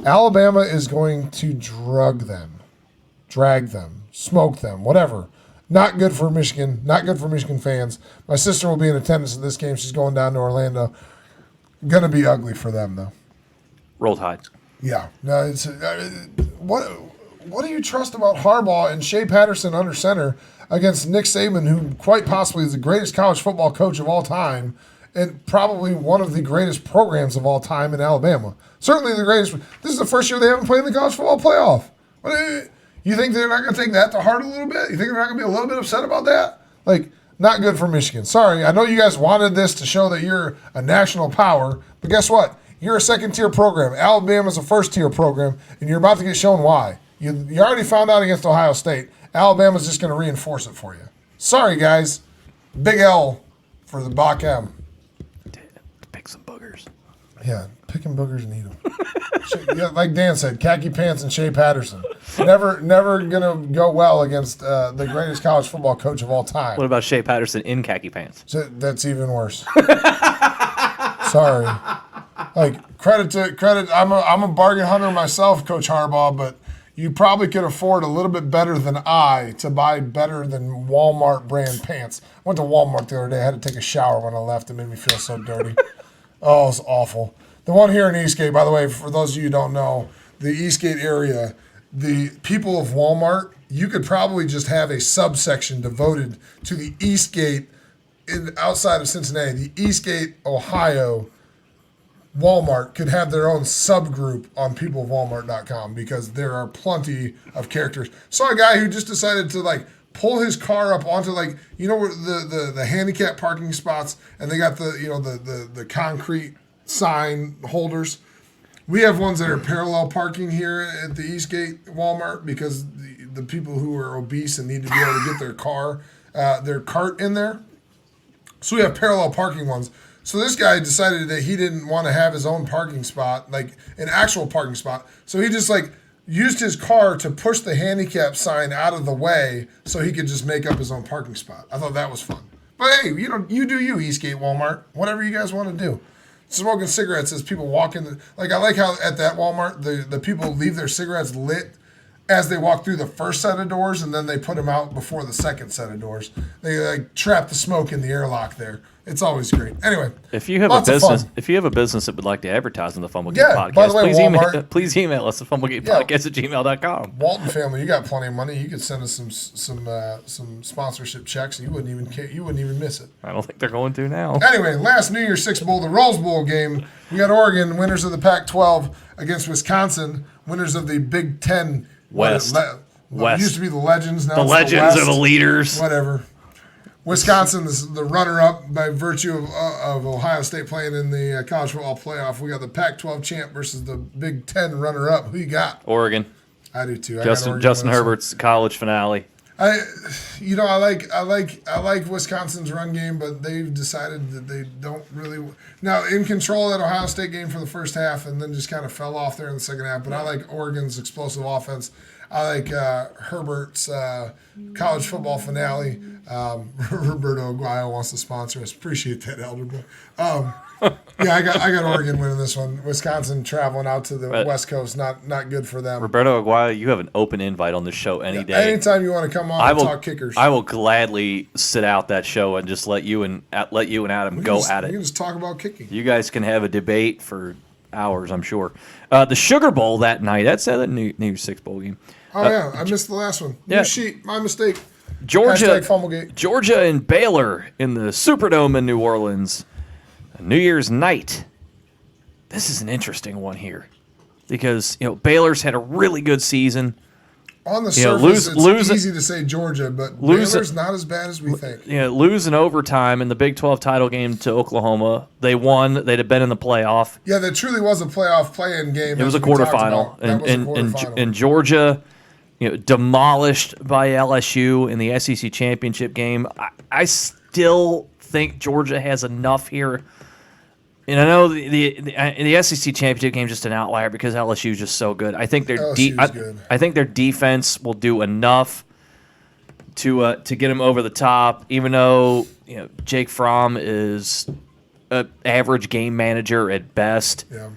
Alabama is going to drag them, smoke them, whatever. Not good for Michigan. Not good for Michigan fans. My sister will be in attendance at this game. She's going down to Orlando. Going to be ugly for them, though. Roll Tide. Yeah. No, it's what do you trust about Harbaugh and Shea Patterson under center against Nick Saban, who quite possibly is the greatest college football coach of all time and probably one of the greatest programs of all time in Alabama? Certainly the greatest. This is the first year they haven't played in the college football playoff. You think they're not going to take that to heart a little bit? You think they're not going to be a little bit upset about that? Not good for Michigan. Sorry, I know you guys wanted this to show that you're a national power, but guess what? You're a second-tier program. Alabama's a first-tier program, and you're about to get shown why. You already found out against Ohio State. Alabama's just going to reinforce it for you. Sorry, guys. Big L for the Bach M. Pick some boogers. Yeah, pick 'em boogers and eat them. Yeah, like Dan said, khaki pants and Shea Patterson. Never gonna go well against the greatest college football coach of all time. What about Shea Patterson in khaki pants? So that's even worse. Sorry. Like credit. I'm a bargain hunter myself, Coach Harbaugh, but you probably could afford a little bit better than I to buy better than Walmart brand pants. I went to Walmart the other day. I had to take a shower when I left. It made me feel so dirty. Oh, it's awful. The one here in Eastgate, by the way, for those of you who don't know, the Eastgate area, the people of Walmart, you could probably just have a subsection devoted to the Eastgate outside of Cincinnati. The Eastgate, Ohio Walmart could have their own subgroup on peopleofwalmart.com because there are plenty of characters. Saw a guy who just decided to like pull his car up onto like, you know, where the handicap parking spots, and they got the concrete sign holders. We have ones that are parallel parking here at the Eastgate Walmart because the people who are obese and need to be able to get their cart in there. So we have parallel parking ones. So this guy decided that he didn't want to have his own parking spot, like an actual parking spot. So he just like used his car to push the handicap sign out of the way so he could just make up his own parking spot. I thought that was fun. But hey, you do you, Eastgate Walmart. Whatever you guys want to do. Smoking cigarettes as people walk in. I like how at that Walmart, the people leave their cigarettes lit as they walk through the first set of doors, and then they put them out before the second set of doors. They like trap the smoke in the airlock there. It's always great. Anyway, if you have a business that would like to advertise on the Fumblegate podcast, by the way, please email us at fumblegatepodcast@gmail.com. Walton family, you got plenty of money. You could send us some sponsorship checks, and you wouldn't even miss it. I don't think they're going to now. Anyway, last New Year's Six Bowl, the Rose Bowl game. We got Oregon, winners of the Pac-12, against Wisconsin, winners of the Big Ten. West. It used to be the Legends. Now the it's Legends the are the leaders. Whatever. Wisconsin is the runner-up by virtue of Ohio State playing in the college football playoff. We got the Pac-12 champ versus the Big Ten runner-up. Who you got? Oregon. I do too. Justin Herbert's college finale. I like Wisconsin's run game, but they've decided that they don't really now in control of that Ohio State game for the first half, and then just kind of fell off there in the second half. But I like Oregon's explosive offense. I like Herbert's college football finale. Roberto Aguayo wants to sponsor us. Appreciate that, Elder Boy. I got Oregon winning this one. Wisconsin traveling out to the West Coast, not good for them. Roberto Aguayo, you have an open invite on this show any day. Anytime you want to come on and talk kickers. I will gladly sit out that show and just let you and Adam go at it. We can just talk about kicking. You guys can have a debate for hours, I'm sure. The Sugar Bowl that night. That's that New Year's Six Bowl game. Oh, yeah. I missed the last one. Yeah. New sheet. My mistake. Georgia and Baylor in the Superdome in New Orleans. New Year's night. This is an interesting one here because, Baylor's had a really good season. On the surface, it's easy to say Georgia, but Baylor's not as bad as we think. Lose in overtime in the Big 12 title game to Oklahoma. They won. They'd have been in the playoff. Yeah, that truly was a playoff play-in game. It was a quarterfinal. And Georgia, demolished by LSU in the SEC championship game. I still think Georgia has enough here. And I know the SEC championship game is just an outlier because LSU is just so good. I think I think their defense will do enough to get them over the top. Even though Jake Fromm is an average game manager at best. Yeah.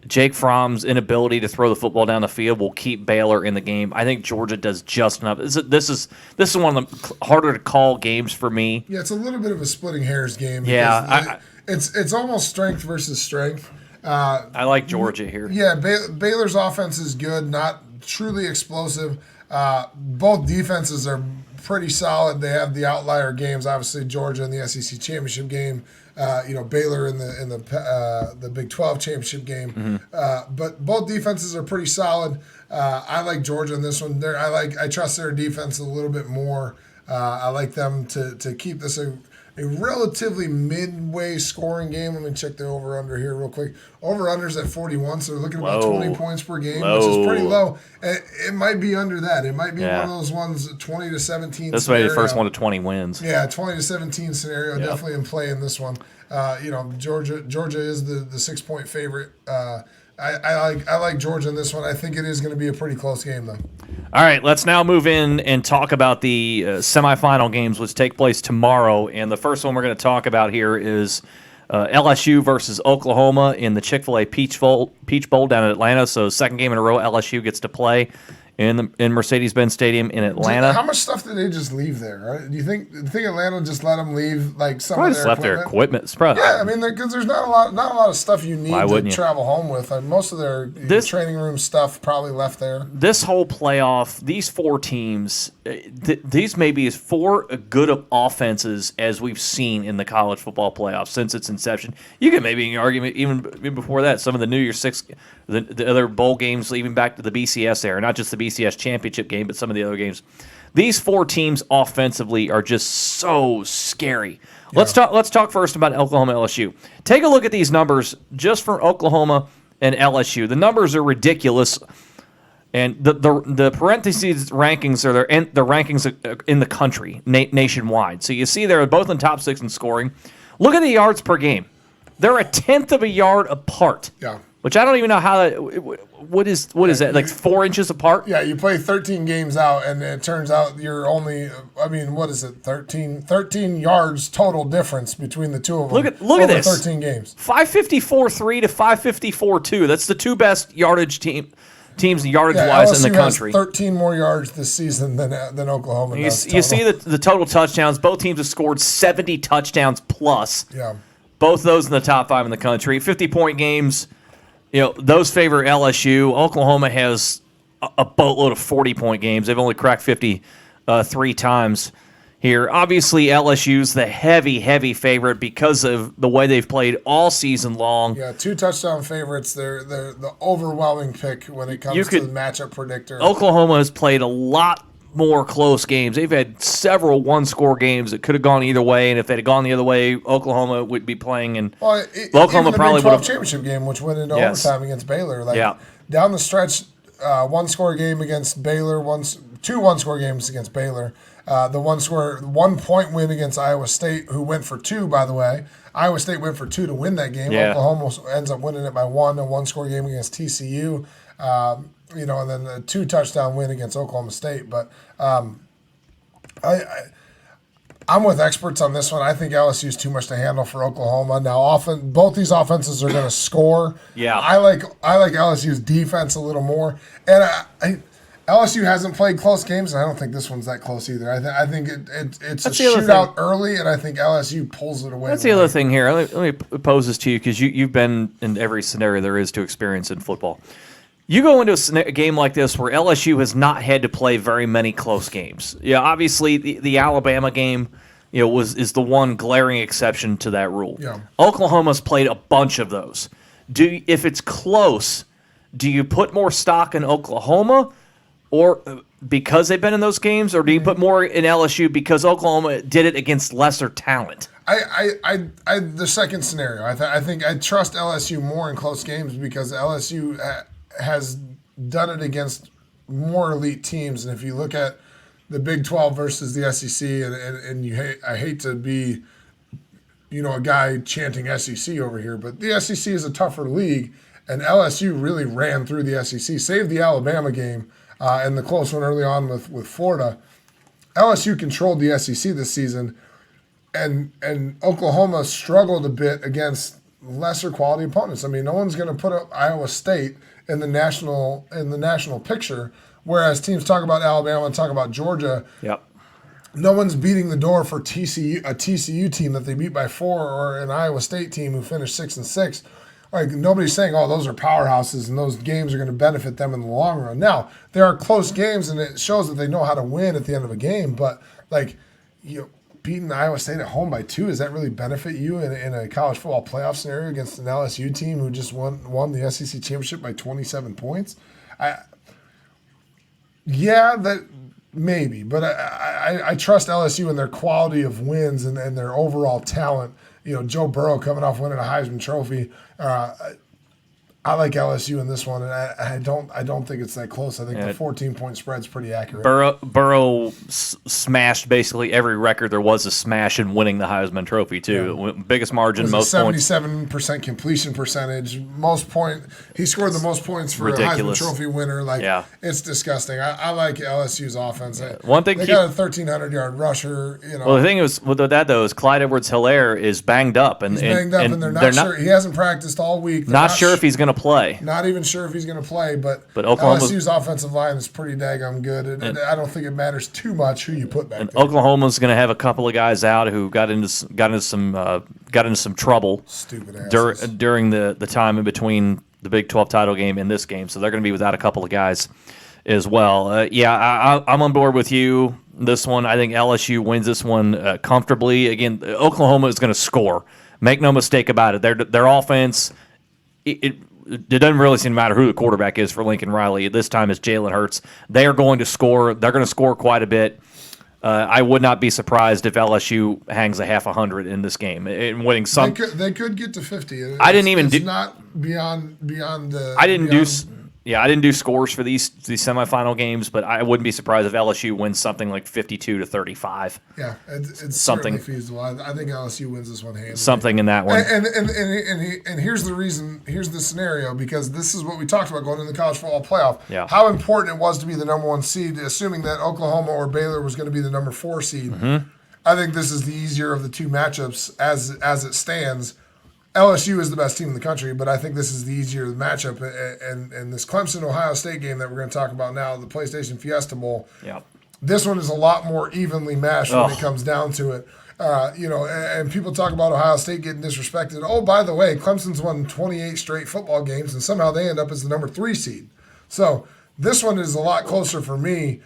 Jake Fromm's inability to throw the football down the field will keep Baylor in the game. I think Georgia does just enough. This is one of the harder to call games for me. Yeah, it's a little bit of a splitting hairs game. Yeah, it's almost strength versus strength. I like Georgia here. Yeah, Baylor's offense is good, not truly explosive. Both defenses are pretty solid. They have the outlier games. Obviously, Georgia in the SEC championship game. Baylor in the Big 12 championship game. Mm-hmm. But both defenses are pretty solid. I like Georgia in this one. I trust their defense a little bit more. I like them to keep this a a relatively midway scoring game. Let me check the over-under here real quick. Over-under's at 41, so they're looking at about 20 points per game, which is pretty low. It might be under that. It might be one of those ones, 20 to 17 This may be the first one to 20 wins. Yeah, 20 to 17 scenario, definitely in play in this one. Georgia is the 6-point favorite. I like Georgia in this one. I think it is going to be a pretty close game, though. All right, let's now move in and talk about the semifinal games, which take place tomorrow. And the first one we're going to talk about here is LSU versus Oklahoma in the Chick-fil-A Peach Bowl down in Atlanta. So second game in a row, LSU gets to play in Mercedes-Benz Stadium in Atlanta. How much stuff did they just leave there? Right? Do you think Atlanta just let them leave like some Probably of their just left equipment? their equipment. Probably, yeah, I mean, because there's not a lot of stuff you need to travel home with. Most of their training room stuff probably left there. This whole playoff, these four teams, these may be as four good of offenses as we've seen in the college football playoffs since its inception. You can maybe argue even before that, some of the New Year's Six, the other bowl games, even back to the BCS era, not just the BCS championship game, but some of the other games. These four teams offensively are just so scary. Yeah. Let's talk first about Oklahoma LSU. Take a look at these numbers just for Oklahoma and LSU. The numbers are ridiculous, and the parentheses rankings are the rankings in the country nationwide. So you see they're both in top 6 in scoring. Look at the yards per game. They're a tenth of a yard apart. Yeah. Which I don't even know how that. What is that? Like 4 inches apart? Yeah, you play 13 games out, and it turns out you're only. I mean, what is it? 13 yards total difference between the two of them. Look at this. 13 games. 554-3 to 554-2. That's the two best yardage teams yardage-wise in the country. Has 13 more yards this season than Oklahoma does. You see the total touchdowns. Both teams have scored 70 touchdowns plus. Yeah. Both those in the top 5 in the country. 50-point games. Those favor LSU. Oklahoma has a boatload of 40-point games. They've only cracked 50 3 times here. Obviously, LSU's the heavy favorite because of the way they've played all season long. Yeah, 2 touchdown favorites. They're the overwhelming pick when it comes to the matchup predictor. Oklahoma has played a lot more close games. They've had several one-score games that could have gone either way, and if they'd have gone the other way, Oklahoma would be playing. And Oklahoma probably would have championship game, which went into overtime against Baylor. Down the stretch, one-score game against Baylor, 2 one-score games against Baylor. The 1-point win against Iowa State, who went for 2, by the way. Iowa State went for 2 to win that game. Yeah. Oklahoma ends up winning it by 1. A 1-score game against TCU. And then the 2 touchdown win against Oklahoma State. But I'm with experts on this one. I think LSU is too much to handle for Oklahoma. Now, both these offenses are going to score. Yeah, I like LSU's defense a little more, and LSU hasn't played close games, and I don't think this one's that close either. I think it's a shootout early, and I think LSU pulls it away. That's the other thing here. Let me pose this to you because you've been in every scenario there is to experience in football. You go into a game like this where LSU has not had to play very many close games. Yeah, obviously the Alabama game, is the one glaring exception to that rule. Yeah. Oklahoma's played a bunch of those. If it's close, do you put more stock in Oklahoma, or because they've been in those games, or do you put more in LSU because Oklahoma did it against lesser talent? The second scenario. I think I trust LSU more in close games because LSU has done it against more elite teams, and if you look at the Big 12 versus the SEC, and I hate to be, a guy chanting SEC over here, but the SEC is a tougher league, and LSU really ran through the SEC, saved the Alabama game and the close one early on with Florida. LSU controlled the SEC this season, and Oklahoma struggled a bit against lesser quality opponents. I mean, no one's going to put up Iowa State in the national picture, whereas teams talk about Alabama and talk about Georgia. Yep. No one's beating the door for a TCU team that they beat by 4, or an Iowa State team who finished 6-6. Like, nobody's saying, those are powerhouses and those games are going to benefit them in the long run. Now, there are close games, and it shows that they know how to win at the end of a game. But beating Iowa State at home by 2, does that really benefit you in a college football playoff scenario against an LSU team who just won the SEC championship by 27 points? maybe, but I trust LSU and their quality of wins and their overall talent. Joe Burrow coming off winning a Heisman Trophy. I like LSU in this one, and I don't think it's that close. I think the 14-point spread's pretty accurate. Burrow smashed basically every record there was to smash in winning the Heisman Trophy too. Yeah. Biggest margin, most 77% completion percentage, He scored the most points for ridiculous. a Heisman Trophy winner. It's disgusting. I like LSU's offense. Yeah. One thing they got a 1,300-yard rusher. Well, the thing is with that though is Clyde Edwards-Helaire is banged up, and they're not sure. He hasn't practiced all week. They're not sure if he's going to play. Not even sure if he's going to play, but LSU's offensive line is pretty daggum good, and I don't think it matters too much who you put back there. Oklahoma's going to have a couple of guys out who got into some trouble. Stupid asses. During the time in between the Big 12 title game and this game, so they're going to be without a couple of guys as well. I'm on board with you. This one, I think LSU wins this one comfortably. Again, Oklahoma is going to score. Make no mistake about it. Their offense. It doesn't really seem to matter who the quarterback is for Lincoln Riley. At this time, it's Jalen Hurts. They are going to score. They're going to score quite a bit. I would not be surprised if LSU hangs a half 100 in this game and winning some. They could get to 50. It's not beyond the. I didn't do scores for these semifinal games, but I wouldn't be surprised if LSU wins something like 52-35. Yeah, it's something certainly feasible. I think LSU wins this one handily. Something in that one. And here's the reason. Here's the scenario, because this is what we talked about going into the college football playoff. Yeah. How important it was to be the number 1 seed, assuming that Oklahoma or Baylor was going to be the number 4 seed. Mm-hmm. I think this is the easier of the two matchups as it stands. LSU is the best team in the country, but I think this is the easier matchup. And this Clemson-Ohio State game that we're going to talk about now, the PlayStation Fiesta Bowl, this one is a lot more evenly matched when it comes down to it. And people talk about Ohio State getting disrespected. Oh, by the way, Clemson's won 28 straight football games, and somehow they end up as the number 3 seed. So this one is a lot closer for me.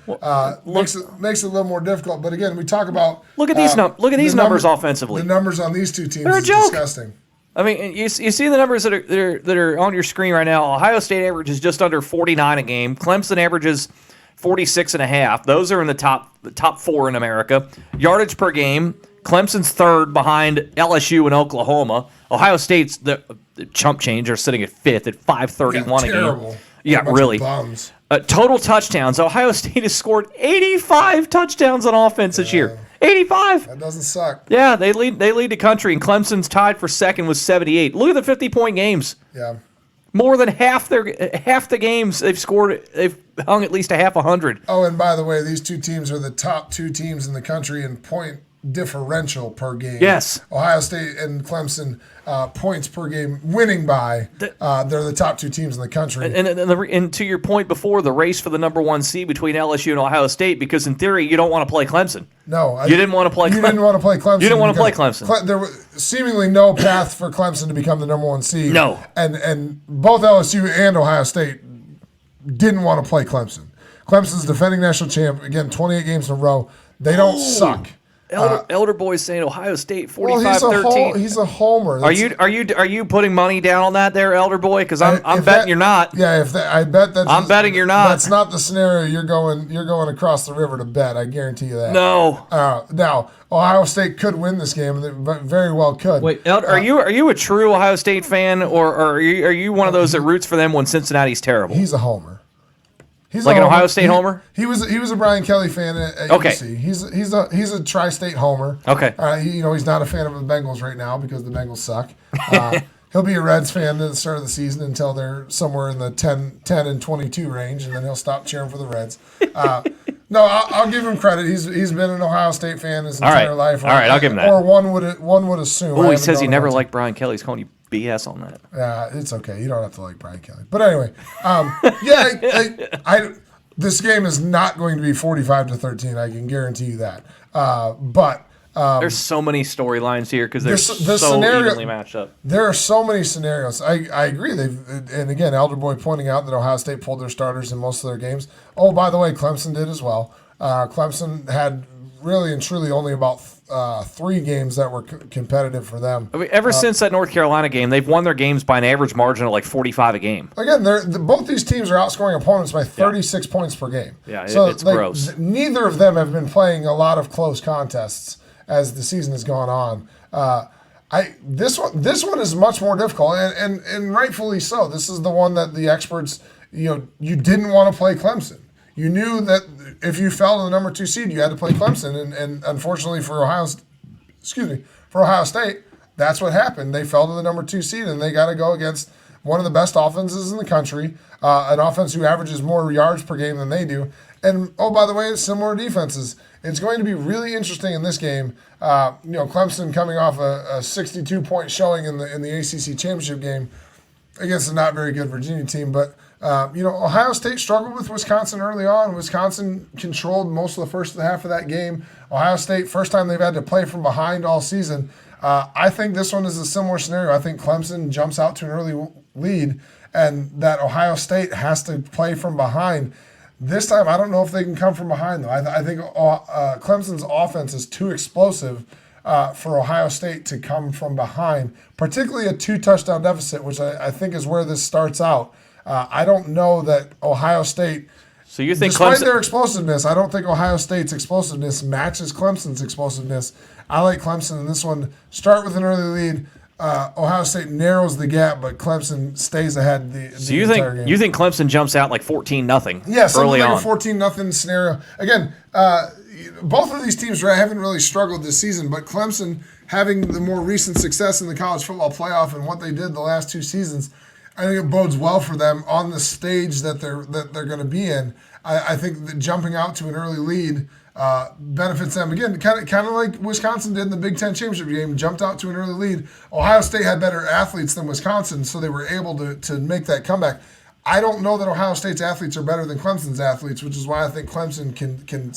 Makes it a little more difficult. But again, we talk about look at these numbers offensively. The numbers on these two teams are is disgusting. I mean, you see the numbers that are on your screen right now. Ohio State averages just under 49 a game. Clemson averages 46.5. Those are in the top 4 in America. Yardage per game. Clemson's third behind LSU and Oklahoma. Ohio State's the chump change are sitting at 5th at 531 a game. Yeah, really. Total touchdowns. Ohio State has scored 85 touchdowns on offense this year. 85. That doesn't suck. Yeah, they lead the country, and Clemson's tied for second with 78. Look at the 50-point games. Yeah. More than half the games they've hung at least a half 100. Oh, and by the way, these two teams are the top 2 teams in the country in point differential per game. Yes. Ohio State and Clemson points per game winning by. They're the top 2 teams in the country. And to your point before, the race for the number 1 seed between LSU and Ohio State, because in theory you don't want to play Clemson. No. You didn't want to play Clemson. You didn't want to play Clemson. You didn't want to play Clemson. There was seemingly no path for Clemson to become the number 1 seed. No. And both LSU and Ohio State didn't want to play Clemson. Clemson's defending national champ, again, 28 games in a row. They don't suck. Elder Boy's saying Ohio State 45-13. Well, he's a homer. Are you putting money down on that there, Elder Boy? Because I'm betting you're not. Yeah, I bet that. I'm betting you're not. That's not the scenario you're going across the river to bet. I guarantee you that. No. Now Ohio State could win this game, and they very well could. Wait, Elder, are you a true Ohio State fan, or are you one of those that roots for them when Cincinnati's terrible? He's a homer. He's like an Ohio State homer. He was a Brian Kelly fan at UC. He's a tri-state homer. Okay. He's not a fan of the Bengals right now because the Bengals suck. He'll be a Reds fan at the start of the season until they're somewhere in the 10-22 range, and then he'll stop cheering for the Reds. No, I'll give him credit. He's been an Ohio State fan his entire life. All right, I'll give him that. Or one would assume. Oh, he says he never liked Brian Kelly. He's calling you BS on that. Yeah, it's okay. You don't have to like Brian Kelly. But anyway, this game is not going to be 45-13. I can guarantee you that. But there's so many storylines here because they're so evenly matched up. There are so many scenarios. I agree. And again, Elder Boy pointing out that Ohio State pulled their starters in most of their games. Oh, by the way, Clemson did as well. Clemson had really and truly only about 3 games that were competitive for them. I mean, ever since that North Carolina game, they've won their games by an average margin of like 45 a game. Again, both these teams are outscoring opponents by 36 points per game. Yeah, so it's gross. Neither of them have been playing a lot of close contests as the season has gone on. This one is much more difficult, and rightfully so. This is the one that the experts, you didn't want to play Clemson. You knew that if you fell to the number 2 seed, you had to play Clemson, and unfortunately for Ohio State, that's what happened. They fell to the number 2 seed, and they got to go against one of the best offenses in the country, an offense who averages more yards per game than they do. And, oh, by the way, similar defenses. It's going to be really interesting in this game. Clemson coming off a 62-point showing in the ACC championship game against a not very good Virginia team. But, Ohio State struggled with Wisconsin early on. Wisconsin controlled most of the first half of that game. Ohio State, first time they've had to play from behind all season. I think this one is a similar scenario. I think Clemson jumps out to an early lead, and that Ohio State has to play from behind. This time, I don't know if they can come from behind, though. I think Clemson's offense is too explosive for Ohio State to come from behind, particularly a 2-touchdown deficit, which I think is where this starts out. I don't know that Ohio State, so you think despite Clemson, their explosiveness, I don't think Ohio State's explosiveness matches Clemson's explosiveness. I like Clemson in this one. Start with an early lead. Ohio State narrows the gap, but Clemson stays ahead the entire game. You think Clemson jumps out like 14-0? Yeah, something early like on. a 14-0 scenario. Again, both of these teams haven't really struggled this season, but Clemson having the more recent success in the college football playoff and what they did the last 2 seasons, I think it bodes well for them on the stage that they're going to be in. I think that jumping out to an early lead benefits them. Again, kind of like Wisconsin did in the Big Ten championship game, jumped out to an early lead. Ohio State had better athletes than Wisconsin, so they were able to make that comeback. I don't know that Ohio State's athletes are better than Clemson's athletes, which is why I think Clemson can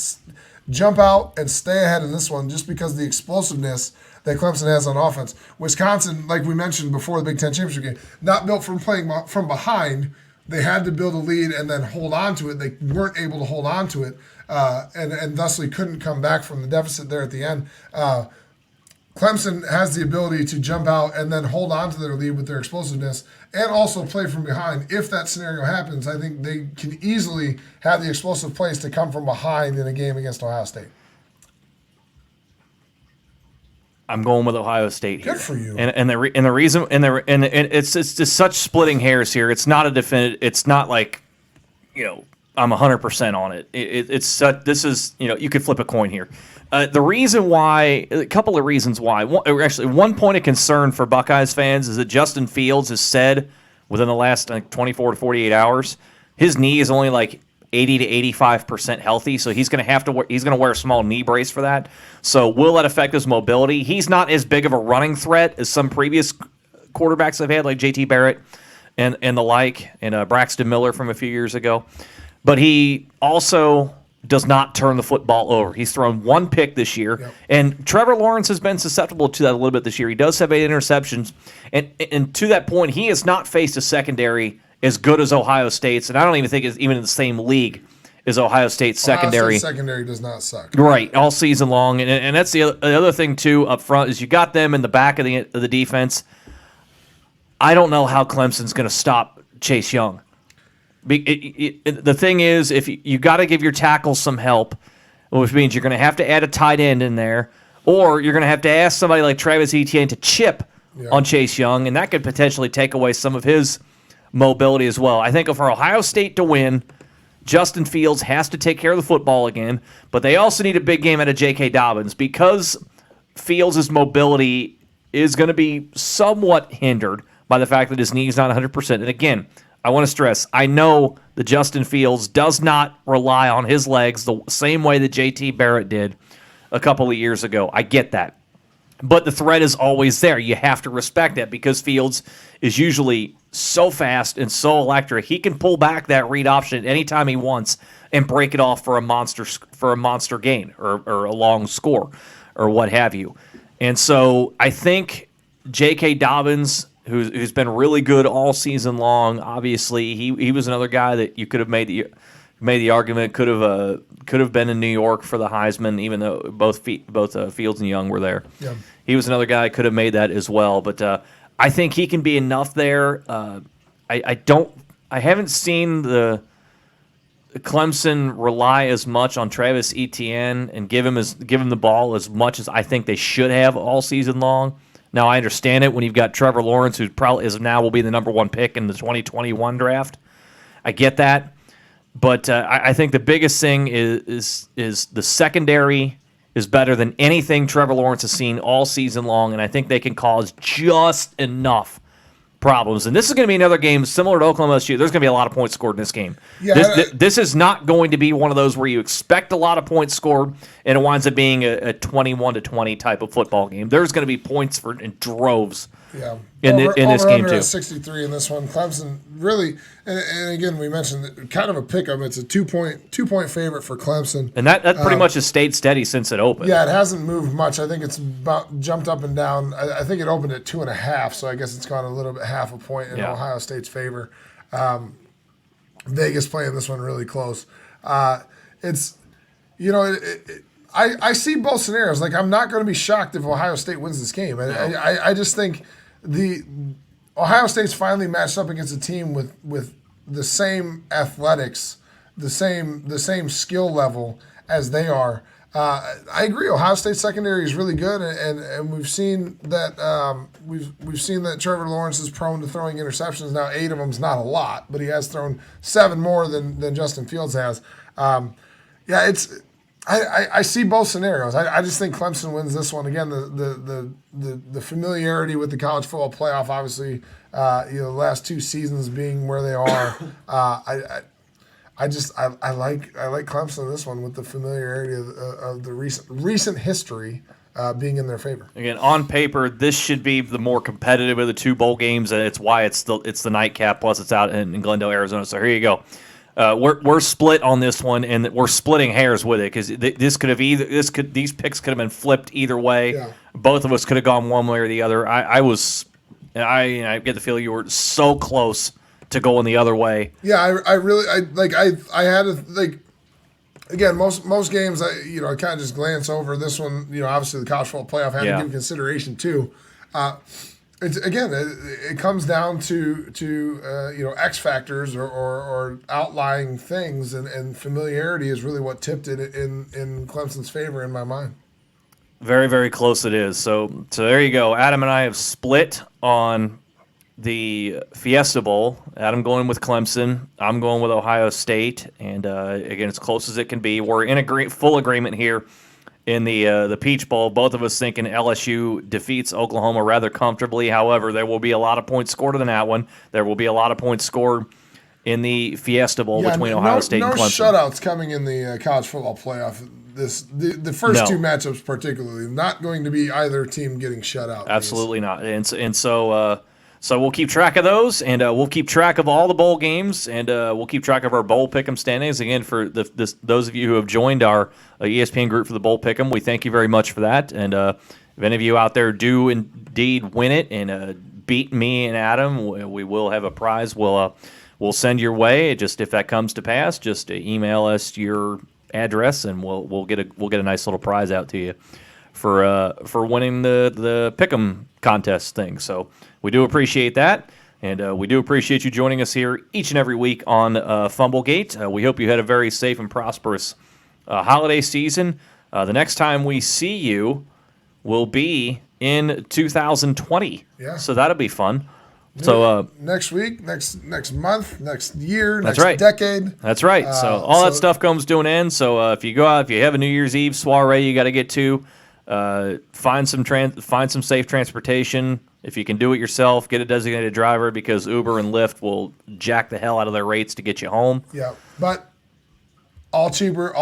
jump out and stay ahead in this one just because of the explosiveness that Clemson has on offense. Wisconsin, like we mentioned before the Big Ten championship game, not built from playing from behind. They had to build a lead and then hold on to it. They weren't able to hold on to it, and thusly couldn't come back from the deficit there at the end. Clemson has the ability to jump out and then hold on to their lead with their explosiveness and also play from behind. If that scenario happens, I think they can easily have the explosive plays to come from behind in a game against Ohio State. I'm going with Ohio State here. Good for you. And the reason it's just such splitting hairs here. It's not a definitive. It's not like I'm 100% on it. It's such, this is you could flip a coin here. The reason why, a couple of reasons why. One point of concern for Buckeyes fans is that Justin Fields has said within the last 24 to 48 hours, his knee is only like 80 to 85% healthy, so he's going to wear a small knee brace for that. So will that affect his mobility? He's not as big of a running threat as some previous quarterbacks I've had, like J.T. Barrett and the like, and Braxton Miller from a few years ago. But he also does not turn the football over. He's thrown 1 pick this year, Yep. and Trevor Lawrence has been susceptible to that a little bit this year. He does have 8 interceptions, and to that point, he has not faced a secondary as good as Ohio State's, and I don't even think it's even in the same league as Ohio State's secondary. Ohio State's secondary does not suck. Right, all season long, and that's the other thing too up front is you got them in the back of the defense. I don't know how Clemson's going to stop Chase Young. The thing is, if you got to give your tackles some help, which means you're going to have to add a tight end in there, or you're going to have to ask somebody like Travis Etienne to chip on Chase Young, and that could potentially take away some of his mobility as well. I think for Ohio State to win, Justin Fields has to take care of the football again, but they also need a big game out of J.K. Dobbins because Fields' mobility is going to be somewhat hindered by the fact that his knee is not 100%. And again, I want to stress, I know that Justin Fields does not rely on his legs the same way that J.T. Barrett did a couple of years ago. I get that. But the threat is always there. You have to respect that because Fields is usually so fast and so electric. He can pull back that read option anytime he wants and break it off for a monster gain or a long score or what have you. And so I think J.K. Dobbins, who's been really good all season long, obviously he was another guy that you could have made made the argument could have been in New York for the Heisman, even though both Fields and Young were there. Yeah. He was another guy could have made that as well, but I think he can be enough there. I haven't seen the Clemson rely as much on Travis Etienne and give him the ball as much as I think they should have all season long. Now I understand it when you've got Trevor Lawrence, who probably will be the number 1 pick in the 2021 draft. I get that, but I think the biggest thing is the secondary is better than anything Trevor Lawrence has seen all season long, and I think they can cause just enough problems. And this is going to be another game similar to Oklahoma LSU. There's going to be a lot of points scored in this game. Yeah, this is not going to be one of those where you expect a lot of points scored and it winds up being a 21-20 type of football game. There's going to be points in droves. Yeah, in this game too. 63 in this one. Clemson really, and again we mentioned that kind of a pick 'em. It's a 2-point favorite for Clemson, and that pretty much has stayed steady since it opened. Yeah, it hasn't moved much. I think it's about jumped up and down. I think it opened at 2.5, so I guess it's gone a little bit half a point in Ohio State's favor. Vegas playing this one really close. It's I see both scenarios. Like, I'm not going to be shocked if Ohio State wins this game. I just think the Ohio State's finally matched up against a team with the same athletics, the same skill level as they are. I agree. Ohio State secondary is really good, and we've seen that we've seen that Trevor Lawrence is prone to throwing interceptions. Now, 8 of them's not a lot, but he has thrown 7 more than Justin Fields has. I see both scenarios. I just think Clemson wins this one. Again, the familiarity with the college football playoff, obviously, the last 2 seasons being where they are. I like Clemson in this one with the familiarity of the recent history being in their favor. Again, on paper, this should be the more competitive of the 2 bowl games, and it's why it's the nightcap. Plus, it's out in Glendale, Arizona. So here you go. We're split on this one, and we're splitting hairs with it because these picks could have been flipped either way. Yeah. Both of us could have gone one way or the other. I get the feeling you were so close to going the other way. Yeah, I had to like. Again, most games I kind of just glance over. This one, obviously the college football playoff had to give consideration too. It comes down to X factors or outlying things, and familiarity is really what tipped it in Clemson's favor in my mind. Very, very close it is. So there you go. Adam and I have split on the Fiesta Bowl. Adam going with Clemson. I'm going with Ohio State. And again, as close as it can be. We're in full agreement here in the Peach Bowl. Both of us thinking LSU defeats Oklahoma rather comfortably. However, there will be a lot of points scored in that one. There will be a lot of points scored in the Fiesta Bowl between Ohio State and Clemson. No shutouts coming in the college football playoff. The first 2 matchups particularly, not going to be either team getting shut out. Absolutely not. And so we'll keep track of those, and we'll keep track of all the bowl games, and we'll keep track of our bowl pick'em standings. Again, for those of you who have joined our ESPN group for the bowl pick'em, we thank you very much for that. And if any of you out there do indeed win it and beat me and Adam, we will have a prize. We'll send your way. Just if that comes to pass, just email us your address, and we'll get a nice little prize out to you for winning the pick'em contest thing. So we do appreciate that, and we do appreciate you joining us here each and every week on Fumblegate. We hope you had a very safe and prosperous holiday season. The next time we see you will be in 2020. Yeah. So that'll be fun. So next week, next month, next year, next decade. That's right. So all that stuff comes to an end. So if you go out, if you have a New Year's Eve soiree, you got to get to. Find some safe transportation. If you can do it yourself, get a designated driver, because Uber and Lyft will jack the hell out of their rates to get you home. Yeah, but all cheaper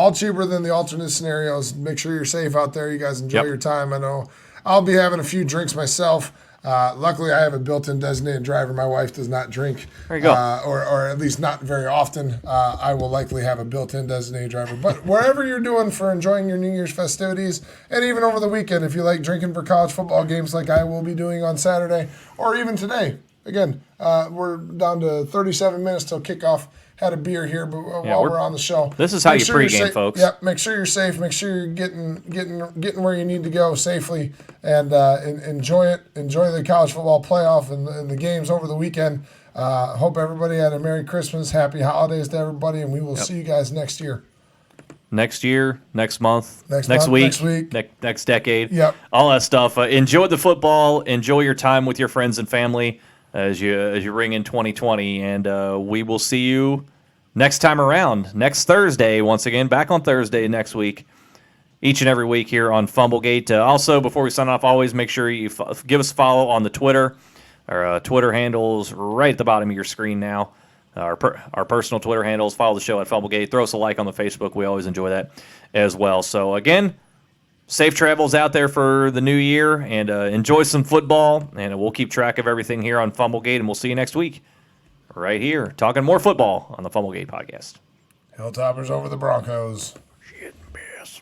than the alternate scenarios. Make sure you're safe out there. You guys enjoy your time. I know I'll be having a few drinks myself. Luckily, I have a built-in designated driver. My wife does not drink. There you go. Or at least not very often. I will likely have a built-in designated driver. But wherever you're doing for enjoying your New Year's festivities, and even over the weekend, if you like drinking for college football games like I will be doing on Saturday, or even today, again, we're down to 37 minutes till kickoff. Had a beer here, but while we're on the show, this is how make you sure you're pregame, folks. Yep. Make sure you're safe. Make sure you're getting where you need to go safely, and enjoy it. Enjoy the college football playoff and the games over the weekend. Hope everybody had a Merry Christmas, Happy Holidays to everybody, and we will see you guys next year. Next year, next month, next week, next decade. Yep. All that stuff. Enjoy the football. Enjoy your time with your friends and family as you ring in 2020, and we will see you next time around, next Thursday. Once again, back on Thursday next week, each and every week here on Fumblegate. Also, before we sign off, always make sure you give us a follow on the Twitter. Our Twitter handles right at the bottom of your screen now. Our personal Twitter handles. Follow the show at Fumblegate. Throw us a like on the Facebook. We always enjoy that as well. So again, safe travels out there for the new year, and enjoy some football. And we'll keep track of everything here on Fumblegate, and we'll see you next week right here talking more football on the Fumblegate podcast. Hilltoppers over the Broncos. Shit, piss.